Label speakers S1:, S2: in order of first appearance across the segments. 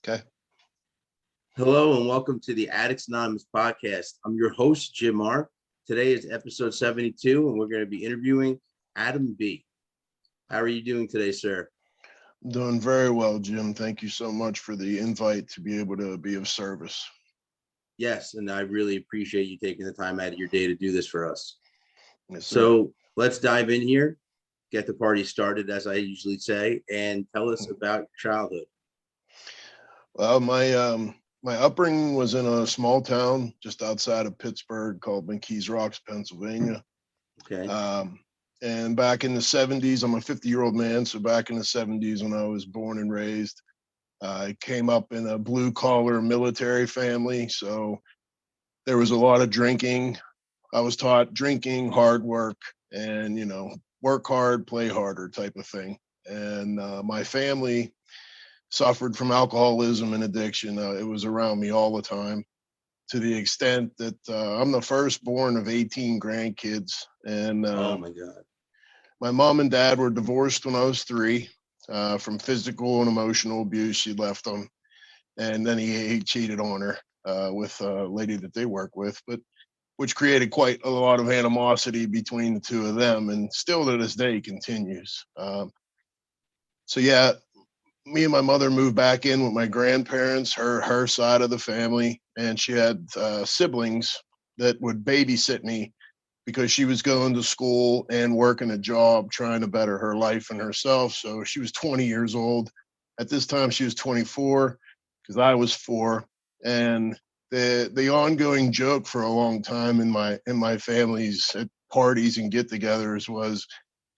S1: Okay.
S2: Hello and welcome to the Addicts Anonymous podcast. I'm your host, Jim R. Today is episode 72, and we're going to be interviewing Adam B. How are you doing today, sir?
S1: Doing very well, Jim. Thank you so much for the invite to be able to be of service.
S2: Yes, and I really appreciate you taking the time out of your day to do this for us.
S1: Yes, sir.
S2: So let's dive in here, get the party started, as I usually say, and tell us about your childhood.
S1: Well, my upbringing was in a small town just outside of Pittsburgh called McKees Rocks, Pennsylvania.
S2: Okay.
S1: Um, and back in the 70s, I'm a 50-year-old man. So back in the 70s, when I was born and raised, I came up in a blue collar military family. So there was a lot of drinking. I was taught drinking, hard work, and work hard, play harder type of thing. And my family suffered from alcoholism and addiction. It was around me all the time, to the extent that I'm the firstborn of 18 grandkids, and
S2: Oh my God.
S1: my mom and dad were divorced when I was 3 from physical and emotional abuse. She left them, and then he cheated on her with a lady that they work with, but which created quite a lot of animosity between the two of them, and still to this day continues. So yeah, me and my mother moved back in with my grandparents, her side of the family, and she had siblings that would babysit me because she was going to school and working a job trying to better her life and herself. So she was 20 years old. At this time, she was 24 because I was 4. And the ongoing joke for a long time in my family's at parties and get-togethers was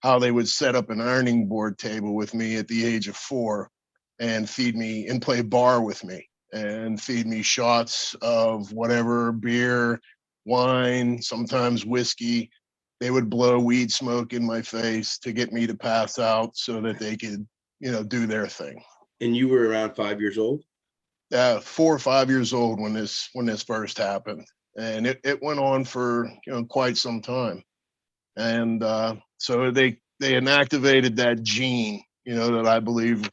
S1: how they would set up an ironing board table with me at the age of 4 and feed me and play bar with me and feed me shots of whatever beer, wine, sometimes whiskey. They would blow weed smoke in my face to get me to pass out so that they could, do their thing.
S2: And you were around 5 years old?
S1: 4 or 5 years old when this first happened, and it went on for quite some time. And so they inactivated that gene, that I believe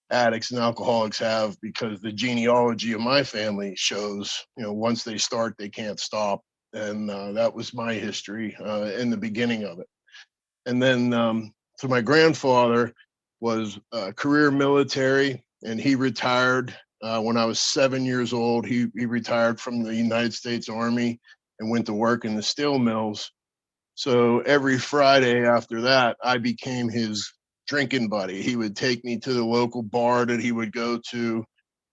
S1: addicts and alcoholics have, because the genealogy of my family shows, once they start, they can't stop. And that was my history in the beginning of it. And then, so my grandfather was career military, and he retired when I was 7 years old. He retired from the United States Army and went to work in the steel mills. So every Friday after that, I became his drinking buddy. He would take me to the local bar that he would go to,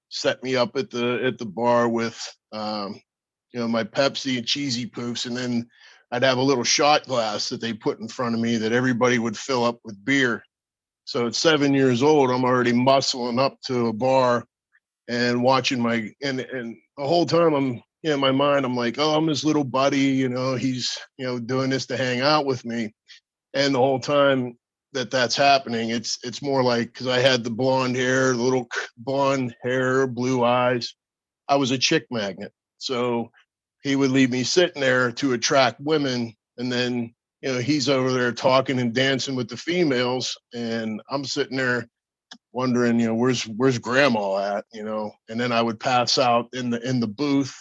S1: set me up at the bar with my Pepsi and cheesy poofs, and then I'd have a little shot glass that they put in front of me that everybody would fill up with beer. So at 7 years old, I'm already muscling up to a bar and watching and the whole time I'm in my mind, I'm like, oh, I'm his little buddy, he's doing this to hang out with me. And the whole time that's happening, it's more like, because I had the blonde hair, little blonde hair, blue eyes, I was a chick magnet. So he would leave me sitting there to attract women, and then he's over there talking and dancing with the females, and I'm sitting there wondering, where's grandma at, and then I would pass out in the booth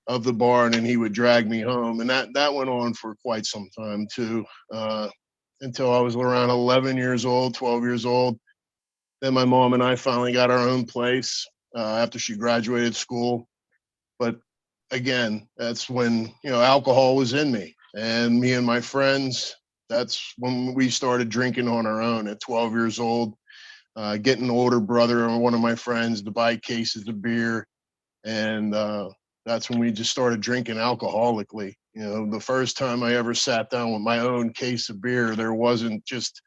S1: of the bar, and then he would drag me home, and that went on for quite some time too, until I was around 11 years old, 12 years old. Then my mom and I finally got our own place after she graduated school. But again, that's when alcohol was in me, and me and my friends. That's when we started drinking on our own at 12 years old. Getting an older brother or one of my friends to buy cases of beer, and that's when we just started drinking alcoholically. The first time I ever sat down with my own case of beer, there wasn't just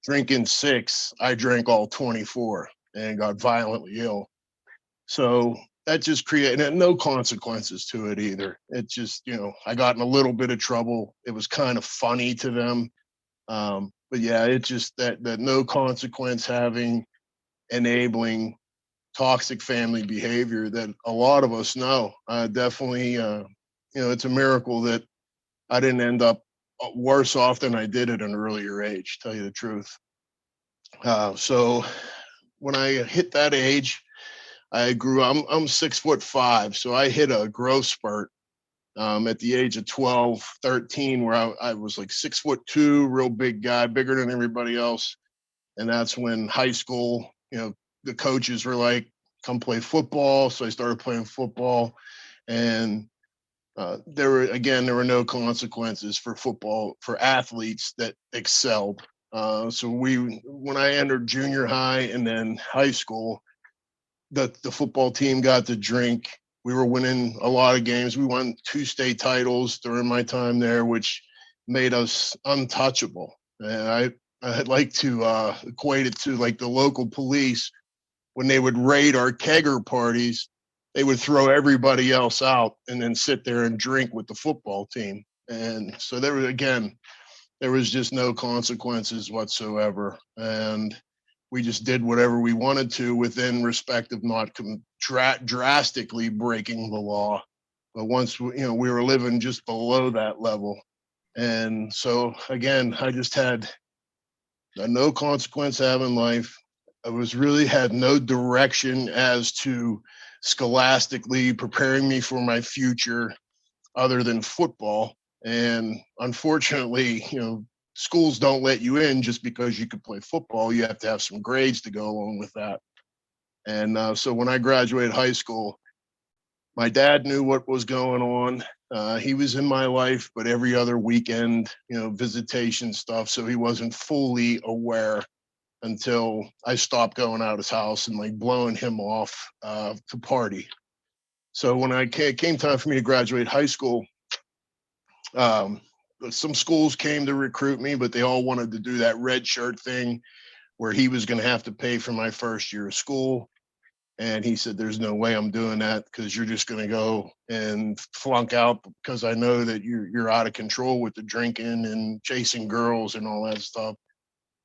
S1: drinking 6. I drank all 24 and got violently ill. So that just created no consequences to it either. It just, I got in a little bit of trouble. It was kind of funny to them. But yeah, it's just that no consequence having enabling toxic family behavior that a lot of us know. Definitely, it's a miracle that I didn't end up worse off than I did at an earlier age, tell you the truth. So when I hit that age, I'm 6'5", so I hit a growth spurt at the age of 12, 13, where I was like 6'2", real big guy, bigger than everybody else. And that's when high school, the coaches were like, come play football. So I started playing football, and there were no consequences for football for athletes that excelled. So when I entered junior high and then high school, the football team got to drink. We were winning a lot of games. We won 2 state titles during my time there, which made us untouchable. And I'd like to equate it to like the local police. When they would raid our kegger parties, they would throw everybody else out and then sit there and drink with the football team. And so there was just no consequences whatsoever. And we just did whatever we wanted to within respect of not drastically breaking the law. But once we were living just below that level. And so again, I just had no consequence having life. I had no direction as to scholastically preparing me for my future other than football. And unfortunately, schools don't let you in just because you could play football. You have to have some grades to go along with that. And so when I graduated high school, my dad knew what was going on. He was in my life, but every other weekend, visitation stuff. So he wasn't fully aware until I stopped going out his house and like blowing him off to party. So when came time for me to graduate high school, some schools came to recruit me, but they all wanted to do that red shirt thing where he was going to have to pay for my first year of school. And he said, there's no way I'm doing that because you're just going to go and flunk out because I know that you're out of control with the drinking and chasing girls and all that stuff.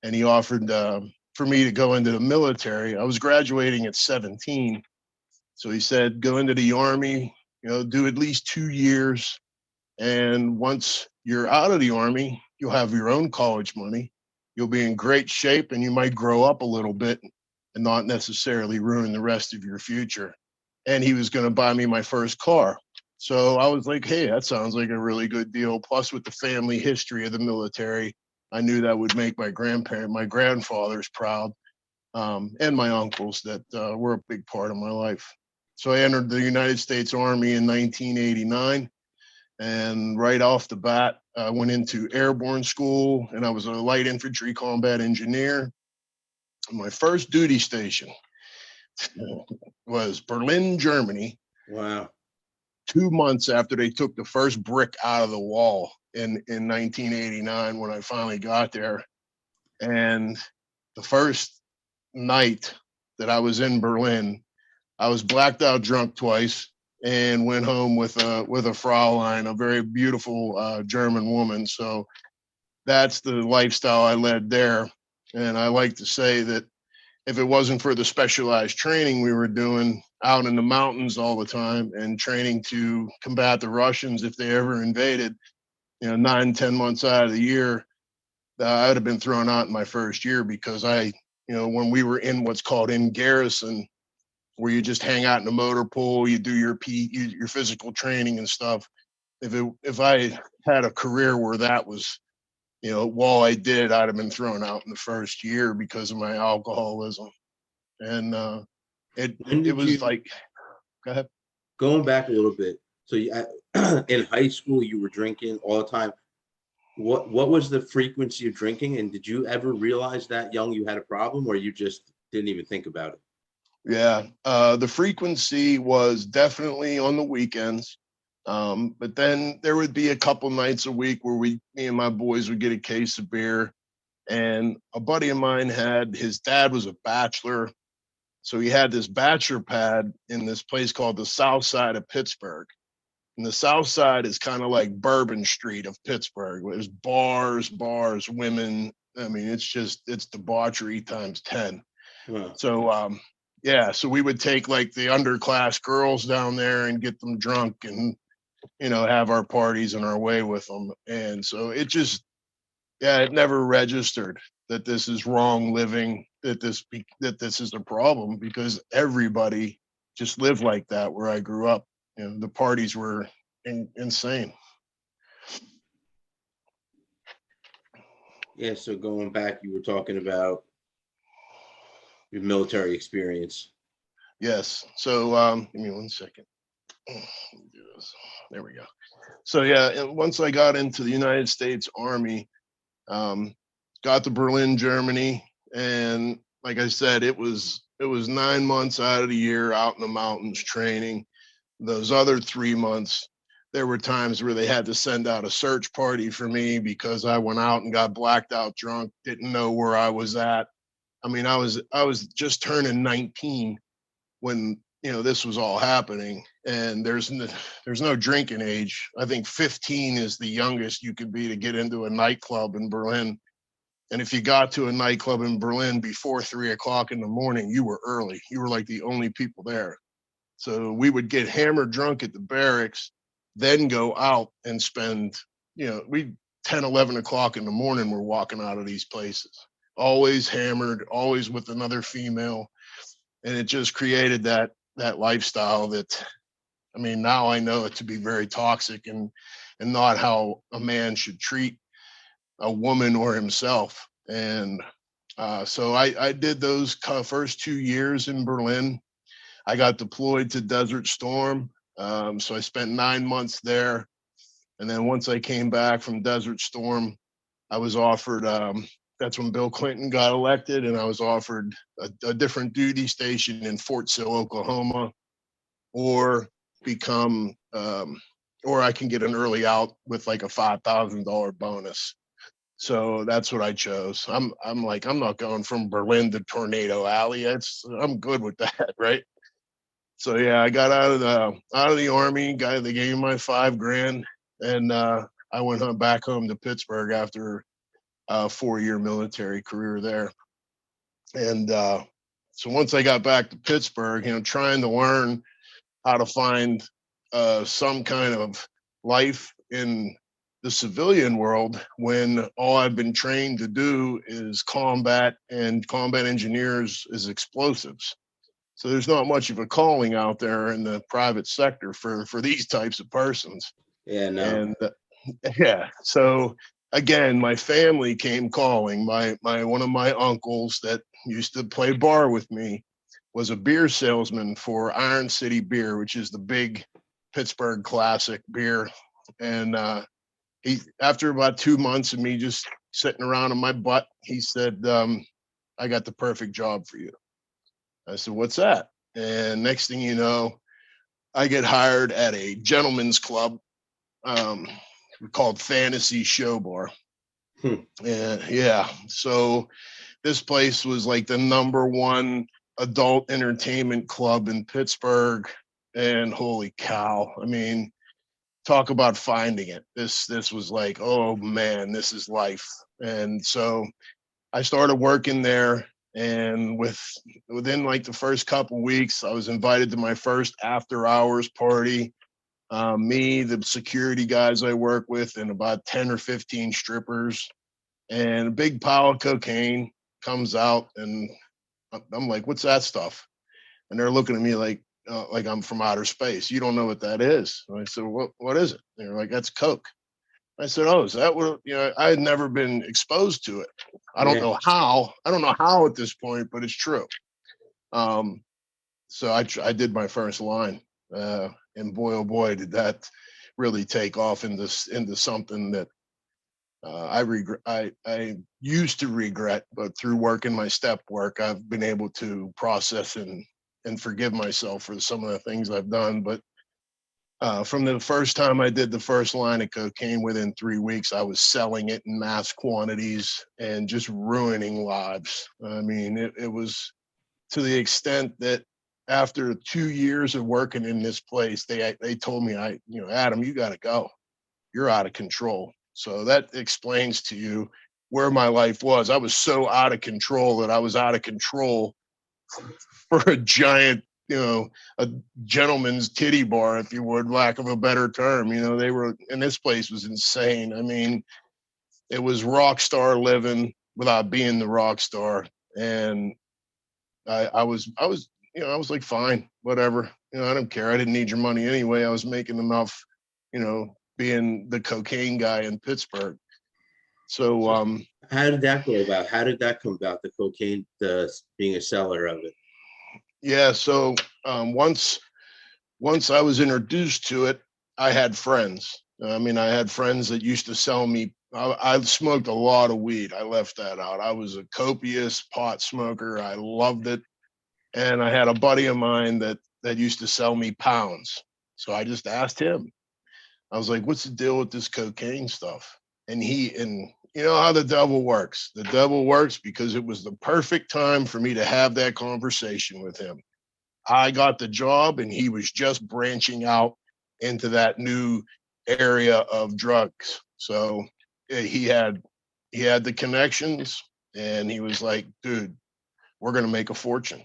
S1: And he offered for me to go into the military. I was graduating at 17. So he said, go into the Army, do at least 2 years. And once you're out of the Army, you'll have your own college money. You'll be in great shape and you might grow up a little bit and not necessarily ruin the rest of your future. And he was going to buy me my first car. So I was like, hey, that sounds like a really good deal. Plus, with the family history of the military, I knew that would make my grandfathers proud, and my uncles that were a big part of my life. So I entered the United States Army in 1989. And right off the bat, I went into airborne school and I was a light infantry combat engineer. My first duty station was Berlin, Germany.
S2: Wow.
S1: 2 months after they took the first brick out of the wall in 1989 when I finally got there. And the first night that I was in Berlin, I was blacked out drunk twice and went home with a Fraulein, a very beautiful German woman. So that's the lifestyle I led there. And I like to say that if it wasn't for the specialized training we were doing out in the mountains all the time and training to combat the Russians if they ever invaded, 9-10 months out of the year, I would have been thrown out in my first year because when we were in what's called in garrison, where you just hang out in the motor pool, you do your physical training and stuff. If I had a career where that was, while I did, I'd have been thrown out in the first year because of my alcoholism. And it was like, go ahead.
S2: Going back a little bit, so in high school you were drinking all the time. What was the frequency of drinking, and did you ever realize that young you had a problem, or you just didn't even think about it?
S1: Yeah, the frequency was definitely on the weekends. But then there would be a couple nights a week where me and my boys would get a case of beer. And a buddy of mine his dad was a bachelor. So he had this bachelor pad in this place called the South Side of Pittsburgh. And the South Side is kind of like Bourbon Street of Pittsburgh. There's bars, women. I mean, it's debauchery times 10.
S2: Wow.
S1: So, yeah, so we would take like the underclass girls down there and get them drunk and, have our parties and our way with them. And so it never registered that this is wrong living, that this is a problem because everybody just live like that where I grew up. You know, the parties were insane.
S2: Yeah, so going back, you were talking about your military experience.
S1: Yes. So give me 1 second. Let me do this. There we go. So yeah, and once I got into the United States Army, um, got to Berlin, Germany, and like I said, it was 9 months out of the year out in the mountains training. Those other 3 months, there were times where they had to send out a search party for me because I went out and got blacked out drunk, didn't know where I was at. I mean, I was just turning 19 when this was all happening, and there's no drinking age. I think 15 is the youngest you could be to get into a nightclub in Berlin. And if you got to a nightclub in Berlin before 3 o'clock in the morning, you were early. You were like the only people there. So we would get hammered drunk at the barracks, then go out and spend, we 10, 11 o'clock in the morning, we're walking out of these places, always hammered, always with another female. And it just created that lifestyle that, I mean, now I know it to be very toxic and not how a man should treat a woman or himself. And so I did those first 2 years in Berlin. I got deployed to Desert Storm. So I spent 9 months there. And then once I came back from Desert Storm, I was offered, that's when Bill Clinton got elected, and I was offered a different duty station in Fort Sill, Oklahoma, or become, or I can get an early out with like a $5,000 bonus. So that's what I chose. I'm like, I'm not going from Berlin to Tornado Alley. I'm good with that, right? So yeah, I got out of the army. They gave me my $5,000, and I went back home to Pittsburgh after a 4-year military career there. And so once I got back to Pittsburgh, trying to learn how to find some kind of life in the civilian world when all I've been trained to do is combat, and combat engineers is explosives. So there's not much of a calling out there in the private sector for these types of persons.
S2: Yeah, no.
S1: And yeah, so again, my family came calling. My one of my uncles that used to play bar with me was a beer salesman for Iron City Beer, which is the big Pittsburgh classic beer. And he, after about 2 months of me just sitting around in my butt, he said, I got the perfect job for you. I said, what's that? And next thing you know, I get hired at a gentleman's club um, called Fantasy Show Bar. And yeah, so this place was like the number one adult entertainment club in Pittsburgh. And holy cow, I mean, talk about finding it. This was like, oh man, this is life. And so I started working there, and within like the first couple weeks, I was invited to my first after hours party. Me, the security guys I work with, and about 10 or 15 strippers, and a big pile of cocaine comes out, and I'm like, "What's that stuff?" And they're looking at me like I'm from outer space. You don't know what that is? And I said, "What is it?" And they're like, "That's coke." I said, "Oh, is that what?" I had never been exposed to it. I don't
S2: Yeah.
S1: know how. I don't know how at this point, but it's true. Um, so I did my first line, and boy, oh boy, did that really take off into something that I regret. I used to regret, but through working my step work, I've been able to process and forgive myself for some of the things I've done. But from the first time I did the first line of cocaine, within 3 weeks, I was selling it in mass quantities and just ruining lives. I mean, it was to the extent that after 2 years of working in this place, they told me, Adam, you got to go. You're out of control. So that explains to you where my life was. I was so out of control that I was out of control for a giant, a gentleman's titty bar, if you would, lack of a better term. They were, and this place was insane. I mean, it was rock star living without being the rock star. And I was I was like, fine, whatever. I don't care. I didn't need your money anyway. I was making enough, being the cocaine guy in Pittsburgh. So,
S2: How did that go about? How did that come about? The cocaine, the being a seller of it.
S1: yeah. So once I was introduced to it, I had friends. I had friends that used to sell me. I smoked a lot of weed. I left that out. I was a copious pot smoker. I loved it. And I had a buddy of mine that used to sell me pounds. So I just asked him. I was like, "What's the deal with this cocaine stuff?" And you know how the devil works. The devil works because it was the perfect time for me to have that conversation with him. I got the job and he was just branching out into that new area of drugs. So he had the connections and he was like, "Dude, we're going to make a fortune."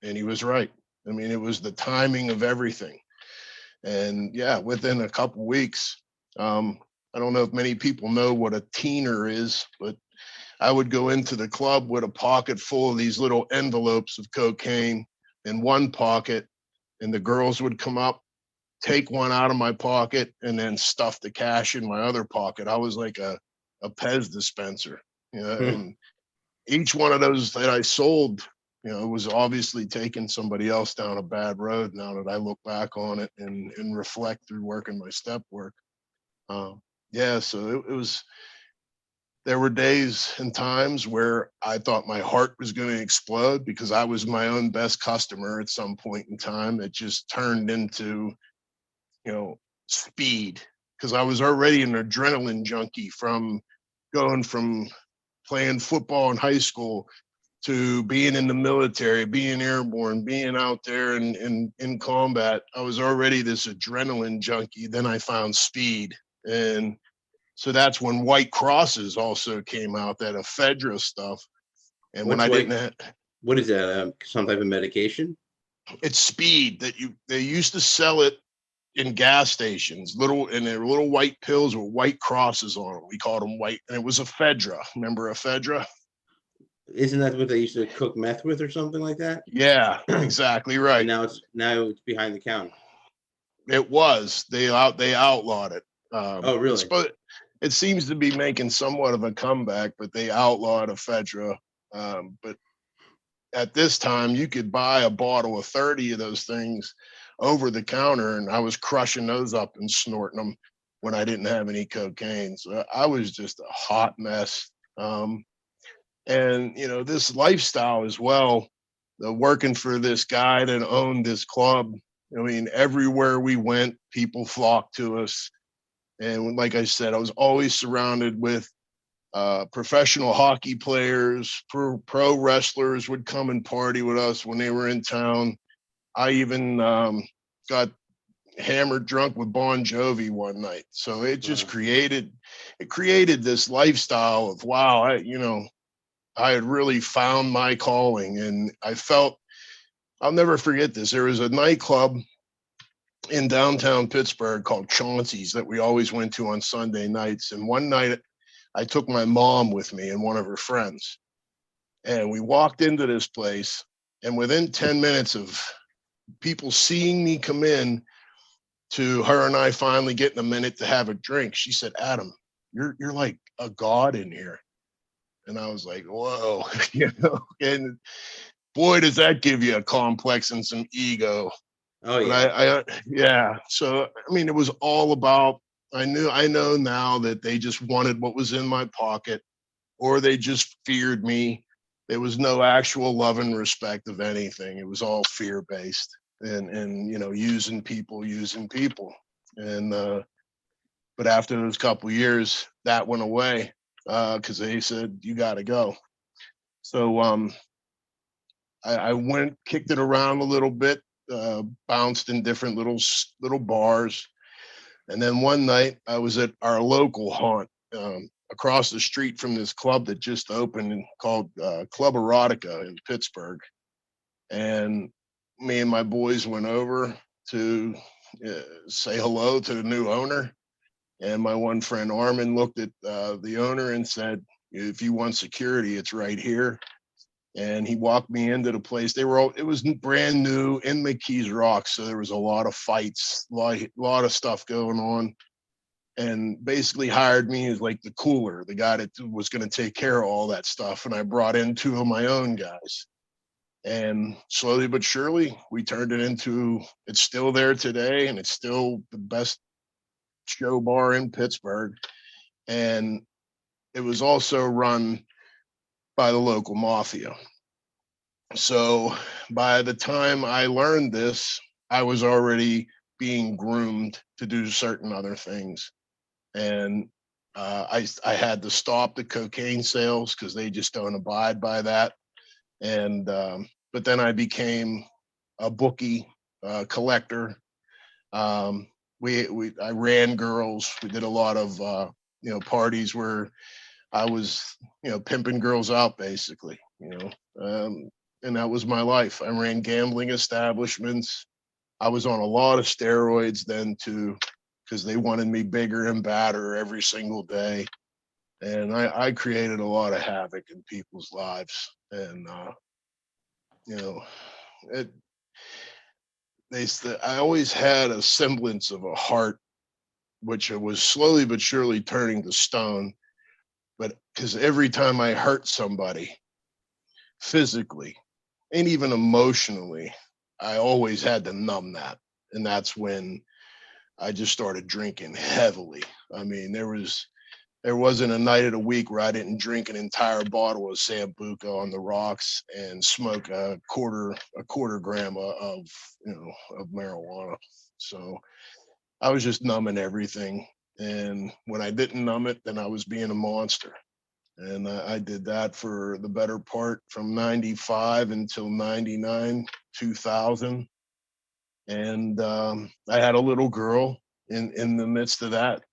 S1: And he was right. It was the timing of everything. And yeah, within a couple weeks, I don't know if many people know what a teener is, but I would go into the club with a pocket full of these little envelopes of cocaine in one pocket, and the girls would come up, take one out of my pocket, and then stuff the cash in my other pocket. I was like a Pez dispenser, and each one of those that I sold, was obviously taking somebody else down a bad road now that I look back on it and reflect through working my step work. Yeah, so there were days and times where I thought my heart was going to explode because I was my own best customer at some point in time. It just turned into, speed because I was already an adrenaline junkie from going from playing football in high school to being in the military, being airborne, being out there in combat. I was already this adrenaline junkie. Then I found speed. And so that's when White Crosses also came out, that ephedra stuff. And when
S2: What's
S1: I
S2: white?
S1: didn't have,
S2: What is that? Some type of medication?
S1: it's speed they used to sell it in gas stations, and they're little white pills with white crosses on them. We called them white, and it was ephedra. Remember ephedra?
S2: Isn't that what they used to cook meth with or something like that?
S1: Yeah, exactly
S2: And
S1: right.
S2: now it's behind the counter.
S1: It was. They outlawed it.
S2: Oh, really?
S1: It seems to be making somewhat of a comeback, but they outlawed ephedra. But at this time, you could buy a bottle of 30 of those things over the counter, and I was crushing those up and snorting them when I didn't have any cocaine. So I was just a hot mess. And this lifestyle as well, working for this guy that owned this club. Everywhere we went, people flocked to us. And like I said, I was always surrounded with professional hockey players, pro wrestlers would come and party with us when they were in town. I even got hammered drunk with Bon Jovi one night. So it just created this lifestyle of, wow, I had really found my calling. And I'll never forget this. There was a nightclub in downtown Pittsburgh called Chauncey's that we always went to on Sunday nights. And one night I took my mom with me and one of her friends. And we walked into this place, and within 10 minutes of people seeing me come in to her and I finally getting a minute to have a drink, she said, "Adam, you're like a god in here." And I was like, whoa, and boy, does that give you a complex and some ego.
S2: Oh,
S1: But
S2: yeah.
S1: yeah. So, it was all about, I know now that they just wanted what was in my pocket, or they just feared me. There was no actual love and respect of anything. It was all fear based and using people. And but after those couple years, that went away because they said you got to go. So I went, kicked it around a little bit, bounced in different little bars, and then one night I was at our local haunt across the street from this club that just opened called Club Erotica in Pittsburgh, and me and my boys went over to say hello to the new owner. And my one friend Armin looked at the owner and said, "If you want security, it's right here." And he walked me into the place. It was brand new in McKees Rocks, so there was a lot of fights, a lot of stuff going on, and basically hired me as like the cooler, the guy that was going to take care of all that stuff. And I brought in two of my own guys, and slowly but surely we turned it into, it's still there today, and it's still the best show bar in Pittsburgh. And it was also run by the local mafia. So by the time I learned this, I was already being groomed to do certain other things. And I had to stop the cocaine sales because they just don't abide by that. And but then I became a bookie, collector. I ran girls. We did a lot of parties where I was pimping girls out basically. And that was my life. I ran gambling establishments. I was on a lot of steroids then too, because they wanted me bigger and badder every single day. And I created a lot of havoc in people's lives. And, it, I always had a semblance of a heart, which it was slowly but surely turning to stone. But because every time I hurt somebody physically and even emotionally, I always had to numb that. And that's when I just started drinking heavily. I mean, there wasn't a night of the week where I didn't drink an entire bottle of Sambuca on the rocks and smoke a quarter gram of marijuana. So I was just numbing everything. And when I didn't numb it, then I was being a monster. And I did that for the better part from 95 until 99, 2000. And I had a little girl in the midst of that.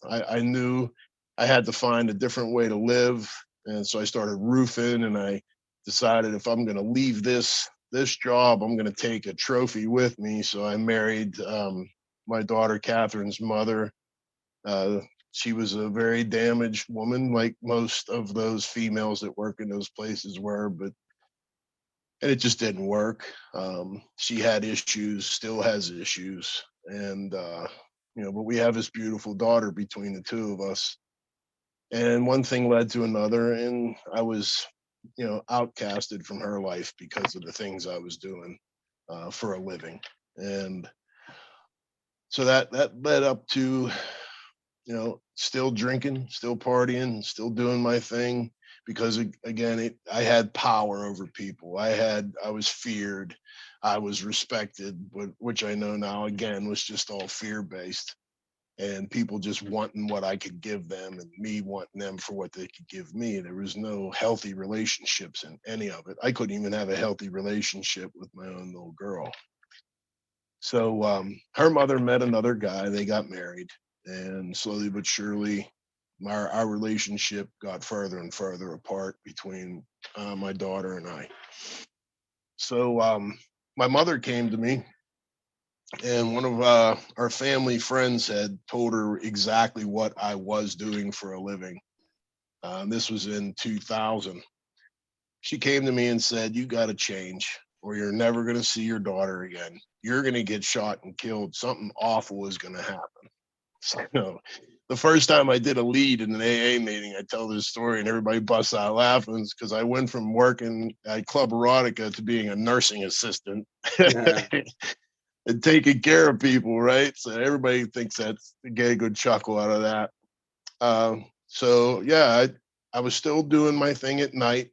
S1: I knew I had to find a different way to live. And so I started roofing, and I decided if I'm going to leave this job, I'm going to take a trophy with me. So I married my daughter Catherine's mother. She was a very damaged woman, like most of those females that work in those places were, and it just didn't work. She had issues, still has issues, and but we have this beautiful daughter between the two of us. And one thing led to another, and I was, outcasted from her life because of the things I was doing for a living, and so that led up to still drinking, still partying, still doing my thing because again, I had power over people. I was feared, I was respected, which I know now again was just all fear based, and people just wanting what I could give them and me wanting them for what they could give me. There was no healthy relationships in any of it. I couldn't even have a healthy relationship with my own little girl. So her mother met another guy, they got married, and slowly but surely our relationship got further and further apart between my daughter and I. So my mother came to me, and one of our family friends had told her exactly what I was doing for a living. This was in 2000. She came to me and said, "You got to change, or you're never going to see your daughter again. You're going to get shot and killed. Something awful is going to happen." So the first time I did a lead in an AA meeting, I tell this story and everybody busts out laughing because I went from working at Club Erotica to being a nursing assistant
S2: Yeah.
S1: and taking care of people, right? So everybody thinks that's get a good chuckle out of that. So yeah, I was still doing my thing at night,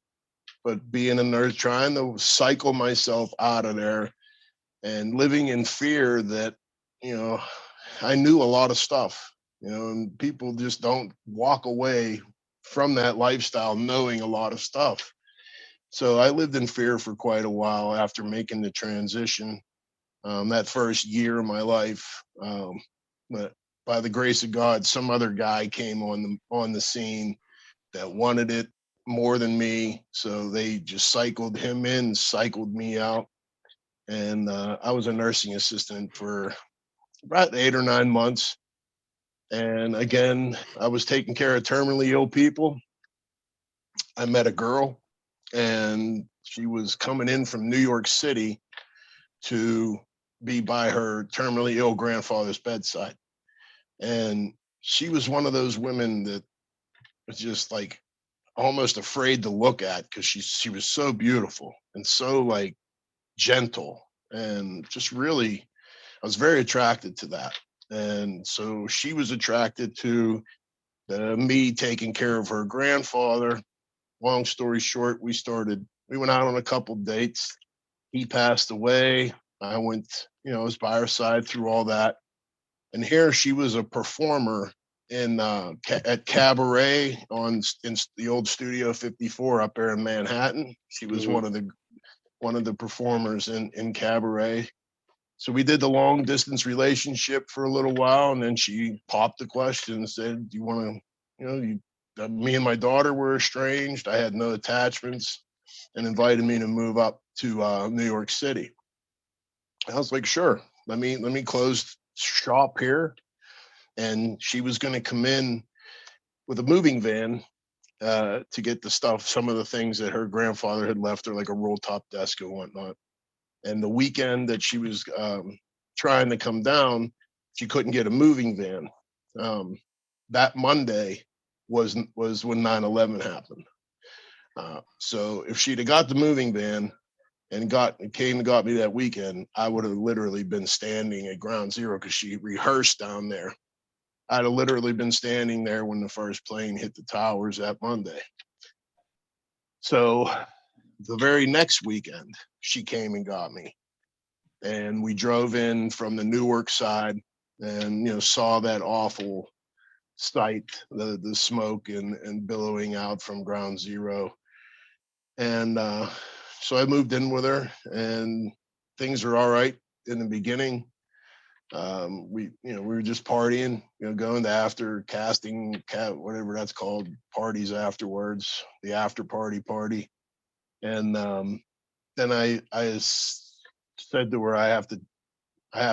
S1: but being a nurse, trying to cycle myself out of there and living in fear that, I knew a lot of stuff, and people just don't walk away from that lifestyle knowing a lot of stuff. So I lived in fear for quite a while after making the transition, that first year of my life. But by the grace of God, some other guy came on the scene that wanted it more than me. So they just cycled him in, cycled me out. And I was a nursing assistant for about 8 or 9 months. And again, I was taking care of terminally ill people. I met a girl. and she was coming in from New York City to be by her terminally ill grandfather's bedside. And she was one of those women that was just like almost afraid to look at because she was so beautiful and so like gentle, and just really, I was very attracted to that. And so she was attracted to me taking care of her grandfather. Long story short, we went out on a couple dates. He passed away. I went, I was by her side through all that. And here she was a performer at Cabaret in the old Studio 54 up there in Manhattan. She was
S2: Mhm.
S1: one of the performers in Cabaret. So we did the long distance relationship for a little while, and then she popped the question and said, "Do you want to, me and my daughter were estranged. I had no attachments, and invited me to move up to New York City." I was like, "Sure, let me close shop here." And she was going to come in with a moving van to get the stuff, some of the things that her grandfather had left her, like a roll top desk and whatnot. And the weekend that she was trying to come down, she couldn't get a moving van. Um, that Monday was when 9/11 happened. So if she'd have got the moving van and came and got me that weekend, I would have literally been standing at ground zero because she rehearsed down there. I'd have literally been standing there when the first plane hit the towers that Monday. So the very next weekend, she came and got me, and we drove in from the Newark side, and saw that awful sight, the smoke and billowing out from ground zero. And so I moved in with her, and things are all right in the beginning. We were just partying, going to after casting cat, whatever that's called, parties afterwards, the after party. And then said to her, I have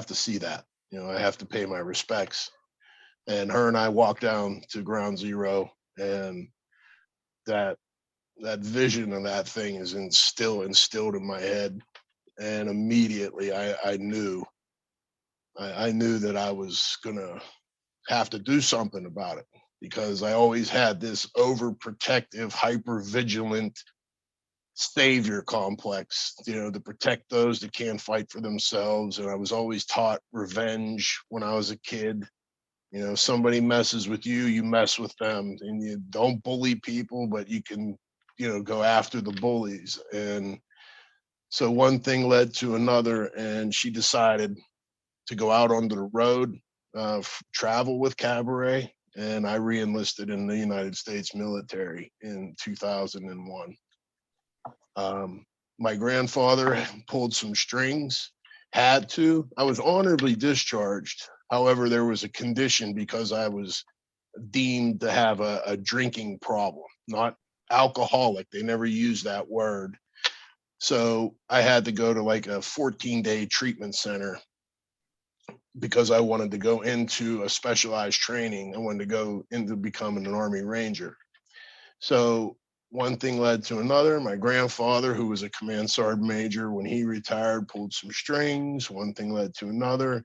S1: to see that. I have to pay my respects. And her and I walked down to ground zero, and that that vision of that thing is instilled in my head. And immediately I knew that I was gonna have to do something about it, because I always had this overprotective, hyper vigilant savior complex, to protect those that can't fight for themselves. And I was always taught revenge when I was a kid. Somebody messes with you, you mess with them, and you don't bully people, but you can, go after the bullies. And so one thing led to another, and she decided to go out onto the road, travel with Cabaret, and I re-enlisted in the United States military in 2001. My grandfather pulled some strings, had to. I was honorably discharged. However, there was a condition because I was deemed to have a drinking problem, not alcoholic. They never used that word. So I had to go to like a 14-day treatment center because I wanted to go into a specialized training. I wanted to go into becoming an Army Ranger. So one thing led to another. My grandfather, who was a command sergeant major, when he retired, pulled some strings. One thing led to another.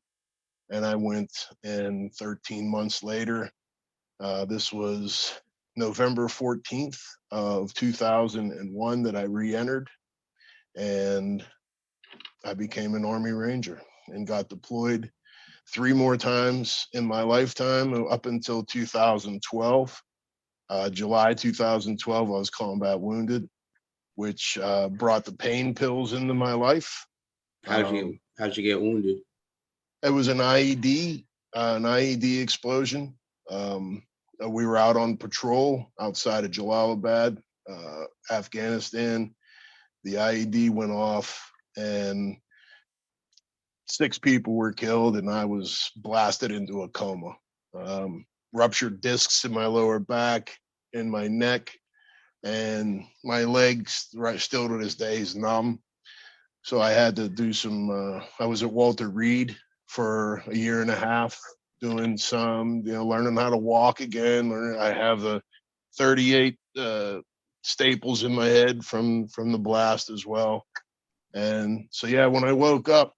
S1: And I went, and 13 months later, this was November 14th of 2001 that I re-entered, and I became an Army Ranger and got deployed 3 more times in my lifetime up until 2012. July 2012, I was combat wounded, which brought the pain pills into my life.
S2: How'd you get wounded?
S1: It was an IED explosion. We were out on patrol outside of Jalalabad, Afghanistan. The IED went off, and 6 people were killed, and I was blasted into a coma. Ruptured discs in my lower back, in my neck, and my legs still to this day is numb. So I had to do some. I was at Walter Reed for a year and a half, doing some, learning how to walk again. I have a 38 staples in my head from the blast as well. And so, yeah, when I woke up,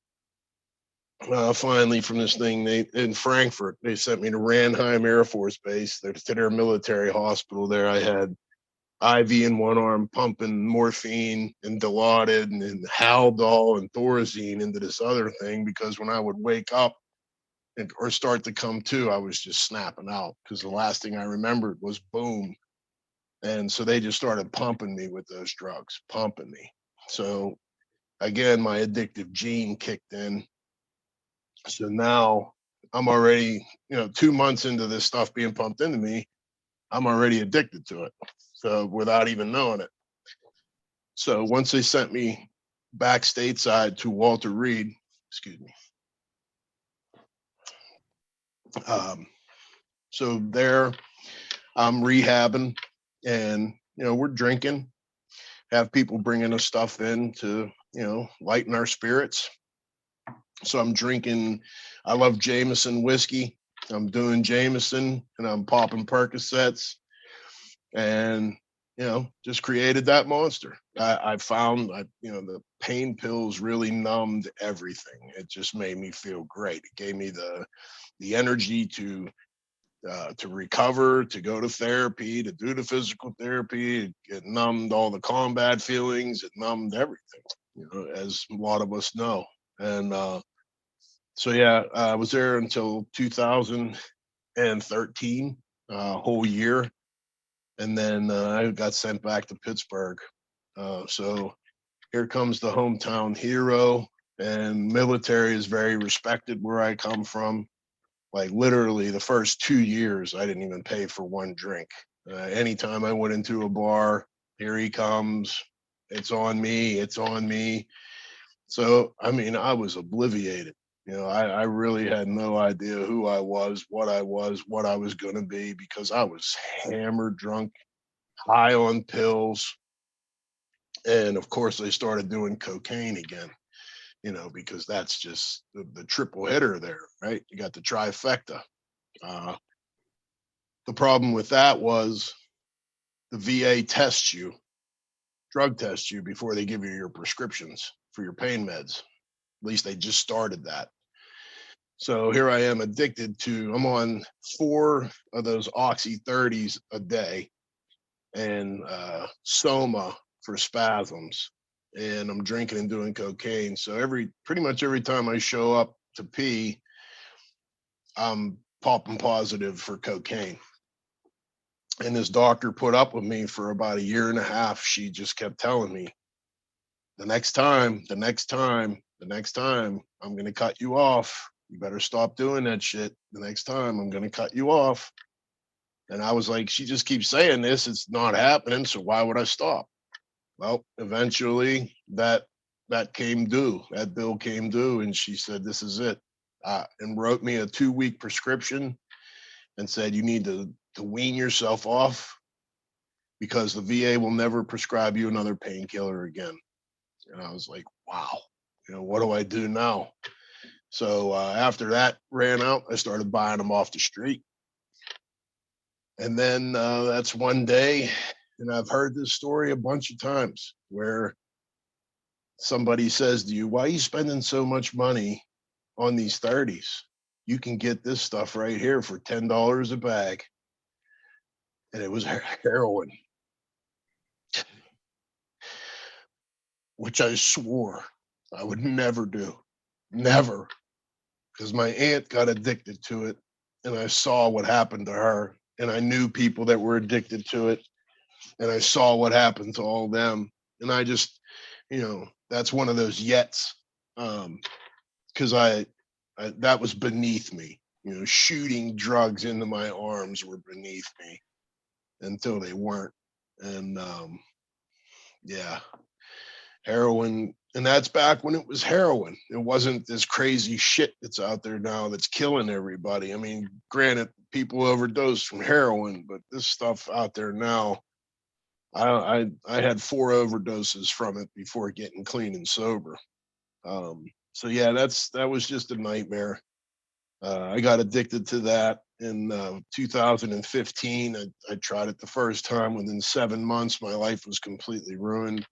S1: finally from this thing, they in Frankfurt, they sent me to Ranheim Air Force Base, to their military hospital there. I had IV in one arm, pumping morphine and Dilaudid and Haldol and Thorazine into this other thing, because when I would wake up or start to come to, I was just snapping out, because the last thing I remembered was boom. And so they just started pumping me with those drugs, pumping me. So again, my addictive gene kicked in. So now I'm already, 2 months into this stuff being pumped into me, I'm already addicted to it. So without even knowing it. So once they sent me back stateside to Walter Reed, excuse me. So there I'm rehabbing, and, we're drinking, have people bringing us stuff in to, lighten our spirits. So I'm drinking, I love Jameson whiskey. I'm doing Jameson and I'm popping Percocets, and, just created that monster. I found, the pain pills really numbed everything. It just made me feel great. It gave me the energy to recover, to go to therapy, to do the physical therapy. It numbed all the combat feelings. It numbed everything, as a lot of us know. And so, yeah, I was there until 2013, whole year. And then I got sent back to Pittsburgh. So here comes the hometown hero, and military is very respected where I come from. Like literally the first 2 years, I didn't even pay for one drink. Anytime I went into a bar, here he comes. It's on me. It's on me. So, I mean, I was obliviated. I really had no idea who I was, what I was going to be, because I was hammered, drunk, high on pills. And of course, I started doing cocaine again, because that's just the triple hitter there, right? You got the trifecta. Uh, the problem with that was the VA tests you, drug tests you before they give you your prescriptions for your pain meds. At least they just started that. So here I am addicted to, I'm on 4 of those Oxy 30s a day, and Soma for spasms. And I'm drinking and doing cocaine. So pretty much every time I show up to pee, I'm popping positive for cocaine. And this doctor put up with me for about a year and a half. She just kept telling me, the next time, I'm going to cut you off. You better stop doing that shit. The next time, I'm going to cut you off. And I was like, she just keeps saying this. It's not happening. So why would I stop? Well, eventually that came due. That bill came due. And she said, this is it. And wrote me a 2-week prescription and said, you need to wean yourself off, because the VA will never prescribe you another painkiller again. And I was like, wow, what do I do now? So after that ran out, I started buying them off the street. And then that's one day, and I've heard this story a bunch of times, where somebody says to you, why are you spending so much money on these 30s? You can get this stuff right here for $10 a bag. And it was heroin, which I swore I would never do. Never. Because my aunt got addicted to it, and I saw what happened to her, and I knew people that were addicted to it, and I saw what happened to all them. And I just, that's one of those yets. Because that was beneath me. Shooting drugs into my arms were beneath me until they weren't. And yeah, heroin. And that's back when it was heroin. It wasn't this crazy shit that's out there now that's killing everybody. I mean, granted, people overdose from heroin, but this stuff out there now, I had 4 overdoses from it before getting clean and sober. So yeah, that was just a nightmare. I got addicted to that. in 2015. I tried it the first time. Within 7 months, my life was completely ruined.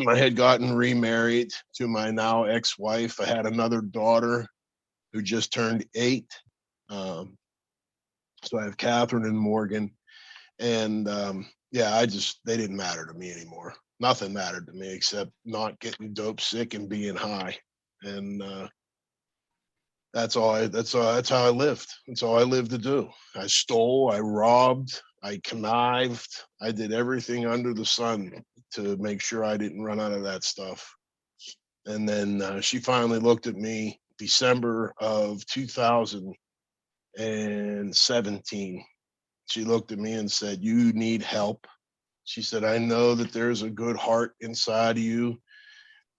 S1: I had gotten remarried to my now ex-wife. I had another daughter who just turned 8. Um, so I have Catherine and Morgan. And yeah, they didn't matter to me anymore. Nothing mattered to me except not getting dope sick and being high. And that's how I lived. That's all I lived to do. I stole, I robbed, I connived, I did everything under the sun to make sure I didn't run out of that stuff. And then she finally looked at me December of 2017. She looked at me and said, "You need help." She said, "I know that there's a good heart inside of you,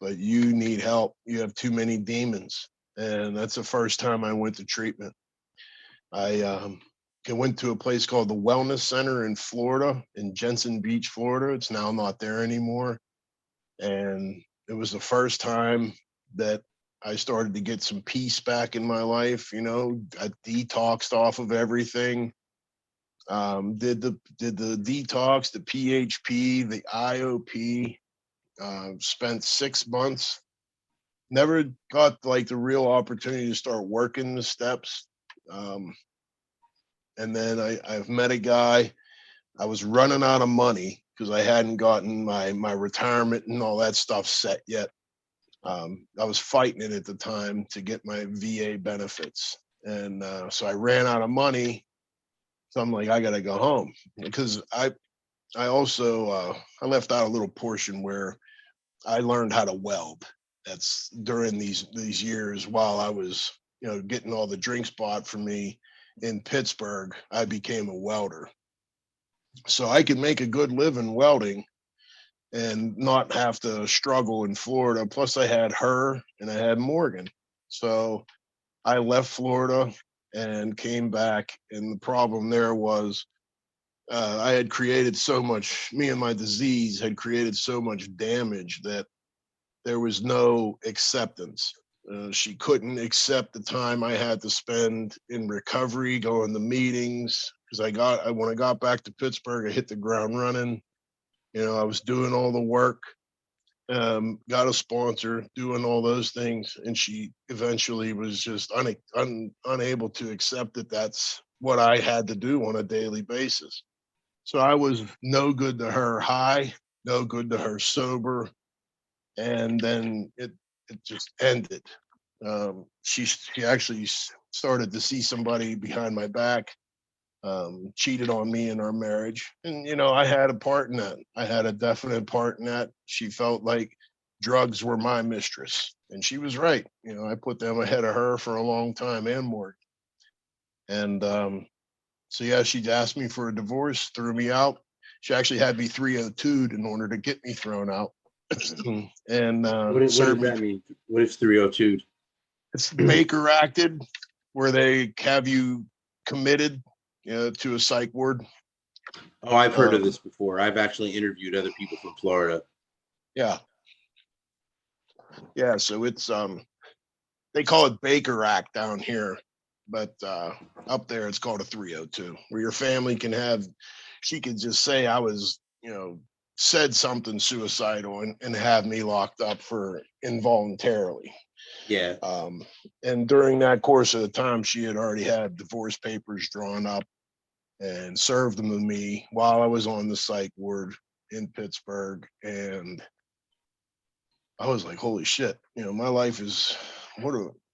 S1: but you need help. You have too many demons." And that's the first time I went to treatment. I went to a place called the Wellness Center in Florida, in Jensen Beach, Florida. It's now not there anymore. And it was the first time that I started to get some peace back in my life. I detoxed off of everything. Did the detox, the PHP, the IOP. Spent 6 months. Never got like the real opportunity to start working the steps. And then I've met a guy. I was running out of money because I hadn't gotten my retirement and all that stuff set yet. I was fighting it at the time to get my VA benefits, and so I ran out of money. So I'm like, I gotta go home because I also I left out a little portion where I learned how to weld. That's during these years while I was getting all the drinks bought for me in Pittsburgh. I became a welder, so I could make a good living welding and not have to struggle in Florida. Plus, I had her and I had Morgan. So I left Florida and came back. And the problem there was I had created so much, me and my disease had created so much damage that there was no acceptance. She couldn't accept the time I had to spend in recovery, going to meetings. Because when I got back to Pittsburgh, I hit the ground running. I was doing all the work, got a sponsor, doing all those things, and she eventually was just unable to accept that that's what I had to do on a daily basis. So I was no good to her high, no good to her sober, and then it just ended. She actually started to see somebody behind my back, cheated on me in our marriage. And, I had a part in that. I had a definite part in that. She felt like drugs were my mistress. And she was right. I put them ahead of her for a long time and more. And so, yeah, she asked me for a divorce, threw me out. She actually had me 302'd in order to get me thrown out. And
S2: What does
S1: served me.
S2: that mean? What is 302?
S1: It's Baker acted, where they have you committed to a psych ward.
S2: Oh, I've heard of this before. I've actually interviewed other people from Florida.
S1: Yeah. So it's they call it Baker Act down here, but up there it's called a 302, where your family can have. She could just say I was, said something suicidal and have me locked up for involuntarily.
S2: Yeah.
S1: And during that course of the time, she had already had divorce papers drawn up and served them to me while I was on the psych ward in Pittsburgh. And I was like, holy shit, my life is,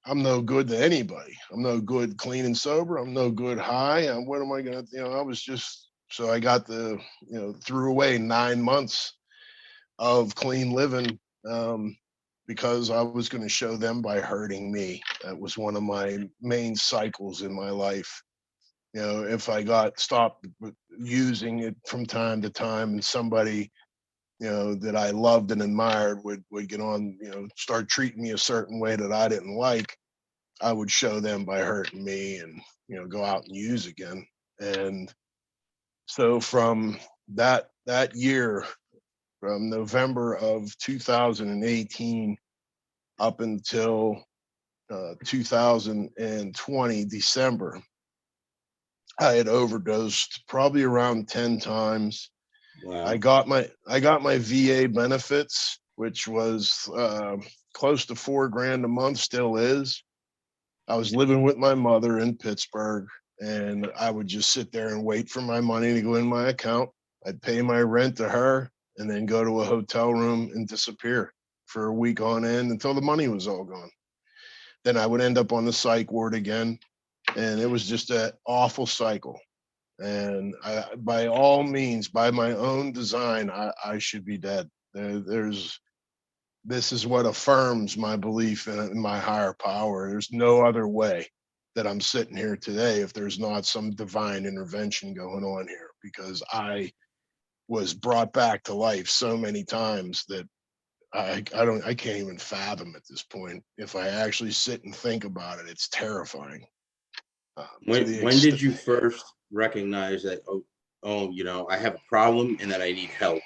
S1: I'm no good to anybody. I'm no good clean and sober. I'm no good high. What am I going to, I was just, so I got threw away 9 months of clean living because I was going to show them by hurting me. That was one of my main cycles in my life. If I got stopped using it from time to time and somebody, that I loved and admired would get on, start treating me a certain way that I didn't like, I would show them by hurting me and, go out and use again. And so from that year, from November of 2018 up until 2020 December, I had overdosed probably around 10 times.
S2: Wow.
S1: I got my VA benefits, which was close to $4,000 a month, still is. I was living with my mother in Pittsburgh, and I would just sit there and wait for my money to go in my account. I'd pay my rent to her and then go to a hotel room and disappear for a week on end until the money was all gone. Then I would end up on the psych ward again, and it was just an awful cycle. And by all means, by my own design, I should be dead. This is what affirms my belief in my higher power. There's no other way that I'm sitting here today if there's not some divine intervention going on here, because I was brought back to life so many times that I can't even fathom at this point. If I actually sit and think about it, it's terrifying. To the
S2: When did
S1: extent,
S2: you first recognize that, I have a problem and that I need help?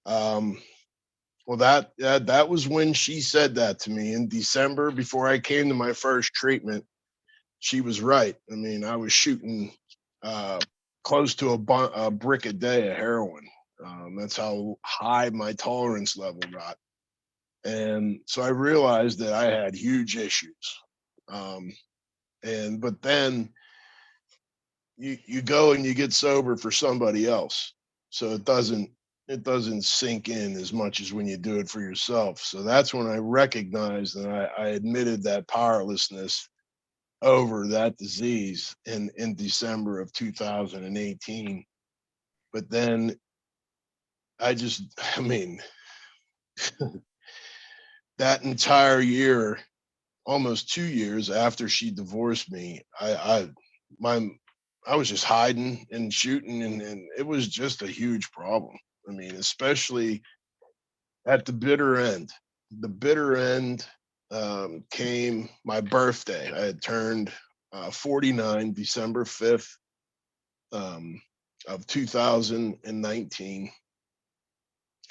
S1: um, well, that was when she said that to me in December before I came to my first treatment. She was right. I mean, I was shooting uh, close to a brick a day of heroin. That's how high my tolerance level got. And so I realized that I had huge issues. Um, but then you go and you get sober for somebody else, so it doesn't sink in as much as when you do it for yourself. So that's when I recognized and I admitted that powerlessness over that disease in December of 2018. But then I mean, that entire year, almost 2 years after she divorced me, my I was just hiding and shooting, and it was just a huge problem. I mean, especially at the bitter end. The bitter end came my birthday. I had turned 49, December 5th um, of 2019.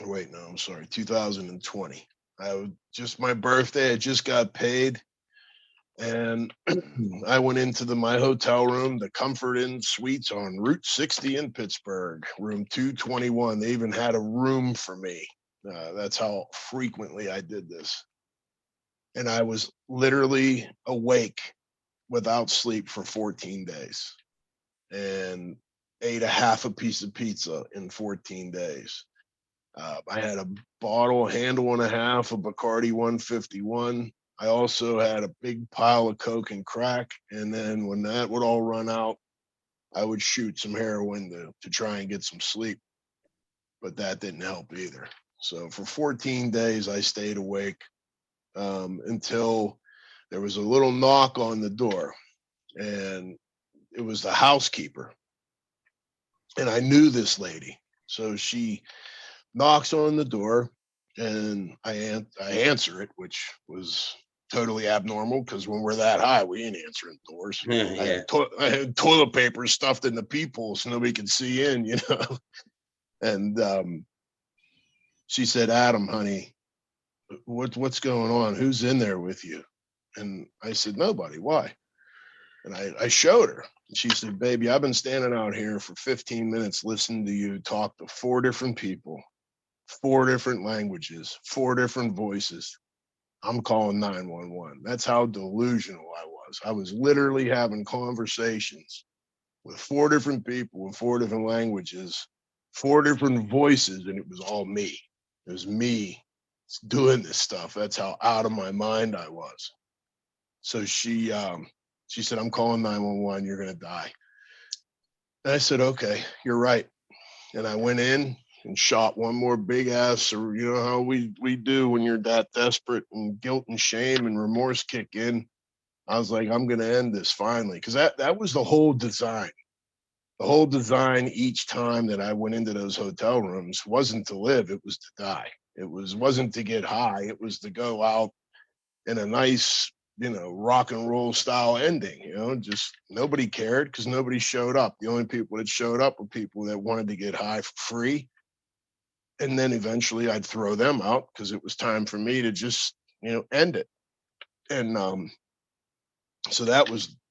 S1: Or wait, no, I'm sorry, 2020. Just my birthday. I just got paid, and I went into my hotel room, the Comfort Inn Suites on Route 60 in Pittsburgh, room 221. They even had a room for me. That's how frequently I did this. And I was literally awake without sleep for 14 days and ate a half a piece of pizza in 14 days. I had a handle and a half of Bacardi 151. I also had a big pile of coke and crack. And then when that would all run out, I would shoot some heroin to try and get some sleep. But that didn't help either. So for 14 days, I stayed awake until there was a little knock on the door. And it was the housekeeper. And I knew this lady. So she knocks on the door, and I answer it, which was totally abnormal because when we're that high, we ain't answering doors.
S2: Yeah.
S1: I had toilet paper stuffed in the peephole so nobody could see in, And she said, "Adam, honey, what's going on? Who's in there with you?" And I said, "Nobody. Why?" And I showed her. She said, "Baby, I've been standing out here for 15 minutes listening to you talk to 4 different people, 4 different languages, 4 different voices. I'm calling 911." That's how delusional I was. I was literally having conversations with 4 different people with 4 different languages, 4 different voices, and it was all me. It was me doing this stuff. That's how out of my mind I was. So she said, "I'm calling 911. You're gonna die." And I said, "Okay, you're right." And I went in and shot one more big ass, or how we do when you're that desperate and guilt and shame and remorse kick in. I was like, I'm gonna end this finally, because that was the whole design. The whole design each time that I went into those hotel rooms wasn't to live; it was to die. Wasn't to get high; it was to go out in a nice, rock and roll style ending. Just nobody cared because nobody showed up. The only people that showed up were people that wanted to get high for free, and then eventually I'd throw them out because it was time for me to just end it. And so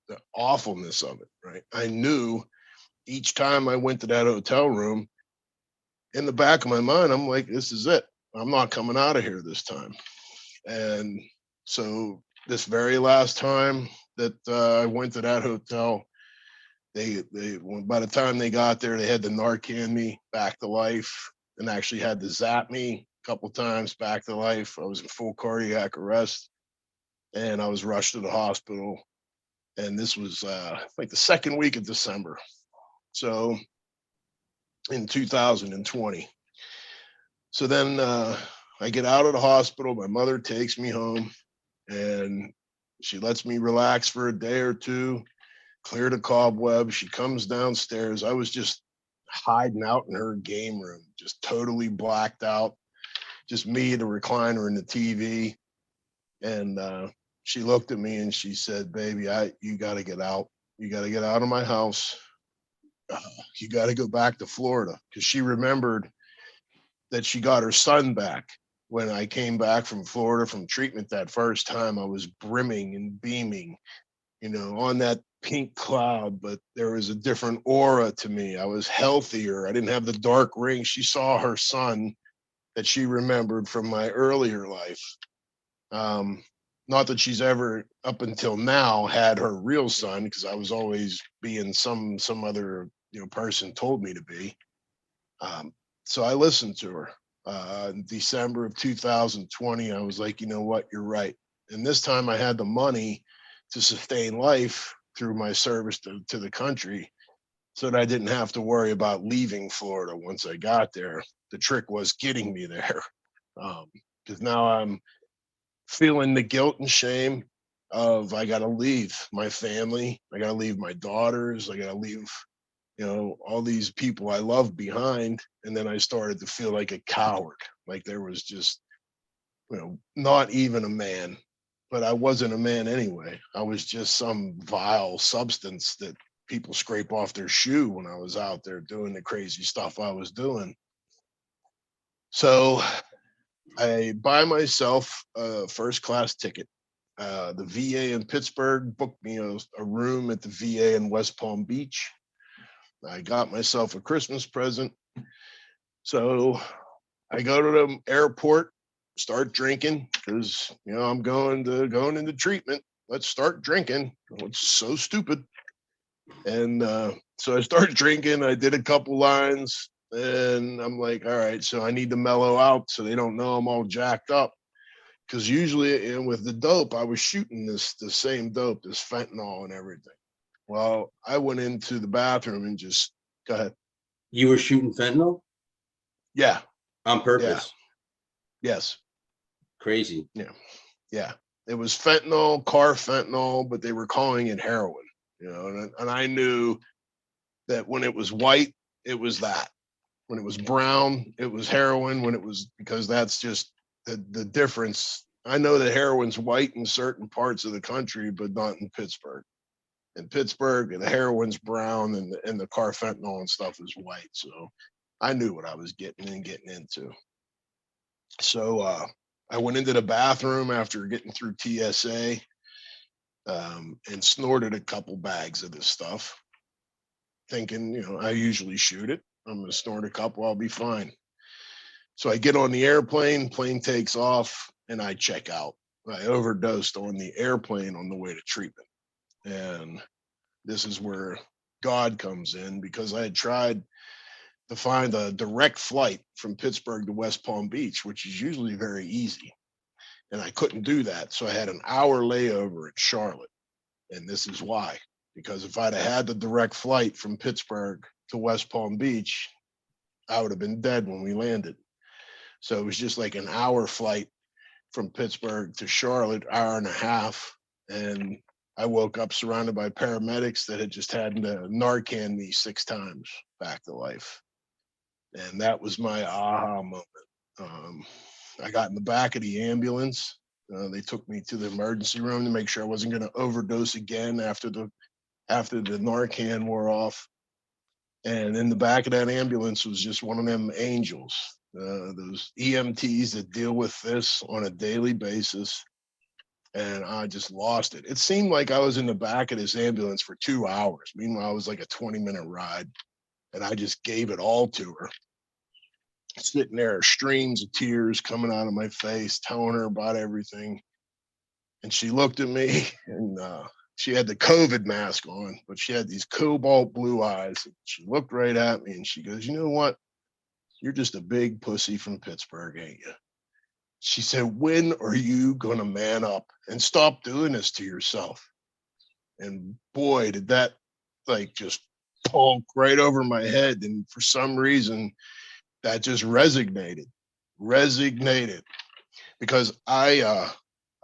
S1: the awfulness of it, right? I knew each time I went to that hotel room, in the back of my mind, I'm like, this is it. I'm not coming out of here this time. And so this very last time that I went to that hotel, by the time they got there, they had to Narcan me back to life and actually had to zap me a couple times back to life. I was in full cardiac arrest and I was rushed to the hospital. And this was like the second week of December. So in 2020. So then I get out of the hospital. My mother takes me home and she lets me relax for a day or two, clear the cobwebs. She comes downstairs. I was just hiding out in her game room, just totally blacked out, just me, the recliner, and the TV. And she looked at me and she said, "Baby, you got to get out. You got to get out of my house. You got to go back to Florida," because she remembered that she got her son back. When I came back from Florida from treatment that first time, I was brimming and beaming, on that pink cloud, but there was a different aura to me. I was healthier. I didn't have the dark ring. She saw her son that she remembered from my earlier life. Not that she's ever, up until now, had her real son, because I was always being some other person told me to be. So I listened to her. In December of 2020, I was like, you know what, you're right. And this time I had the money to sustain life through my service to the country so that I didn't have to worry about leaving Florida once I got there. The trick was getting me there. Because now I'm feeling the guilt and shame of I got to leave my family. I got to leave my daughters. I got to leave all these people I love behind. And then I started to feel like a coward, like there was just, not even a man, but I wasn't a man anyway. I was just some vile substance that people scrape off their shoe when I was out there doing the crazy stuff I was doing. So I buy myself a first class ticket. The VA in Pittsburgh booked me a room at the VA in West Palm Beach. I got myself a Christmas present. So I go to the airport, start drinking because I'm going into treatment. Let's start drinking. It's so stupid. And so I started drinking. I did a couple lines and I'm like, all right, so I need to mellow out so they don't know I'm all jacked up. Because usually with the dope, I was shooting the same dope, this fentanyl and everything. Well, I went into the bathroom and just go ahead.
S2: You were shooting fentanyl?
S1: Yeah.
S2: On purpose?
S1: Yeah. Yes.
S2: Crazy.
S1: Yeah. Yeah. It was fentanyl, carfentanil, but they were calling it heroin, and I knew that when it was white, it was that. When it was brown, it was heroin. When it was, because that's just the difference. I know that heroin's white in certain parts of the country, but not in Pittsburgh. In Pittsburgh, the heroin's brown and the carfentanil and stuff is white. So I knew what I was getting into. So I went into the bathroom after getting through TSA and snorted a couple bags of this stuff, thinking, I usually shoot it. I'm going to snort a couple, I'll be fine. So I get on the airplane, plane takes off, and I check out. I overdosed on the airplane on the way to treatment. And this is where God comes in, because I had tried to find a direct flight from Pittsburgh to West Palm Beach, which is usually very easy. And I couldn't do that. So I had an hour layover in Charlotte. And this is why, because if I'd have had the direct flight from Pittsburgh to West Palm Beach, I would have been dead when we landed. So it was just like an hour flight from Pittsburgh to Charlotte, hour and a half. And I woke up surrounded by paramedics that had just had to Narcan me 6 times back to life. And that was my aha moment. I got in the back of the ambulance. They took me to the emergency room to make sure I wasn't going to overdose again after the Narcan wore off. And in the back of that ambulance was just one of them angels, those EMTs that deal with this on a daily basis. and I just lost it. It seemed like I was in the back of this ambulance for 2 hours. Meanwhile, it was like a 20-minute ride, and I just gave it all to her. Sitting there, streams of tears coming out of my face, telling her about everything. And she looked at me, and she had the COVID mask on, but she had these cobalt blue eyes. She looked right at me and she goes, "You know what? You're just a big pussy from Pittsburgh, ain't you?" She said, "When are you going to man up and stop doing this to yourself?" And boy, did that like just punk right over my head. And for some reason, that just resignated because I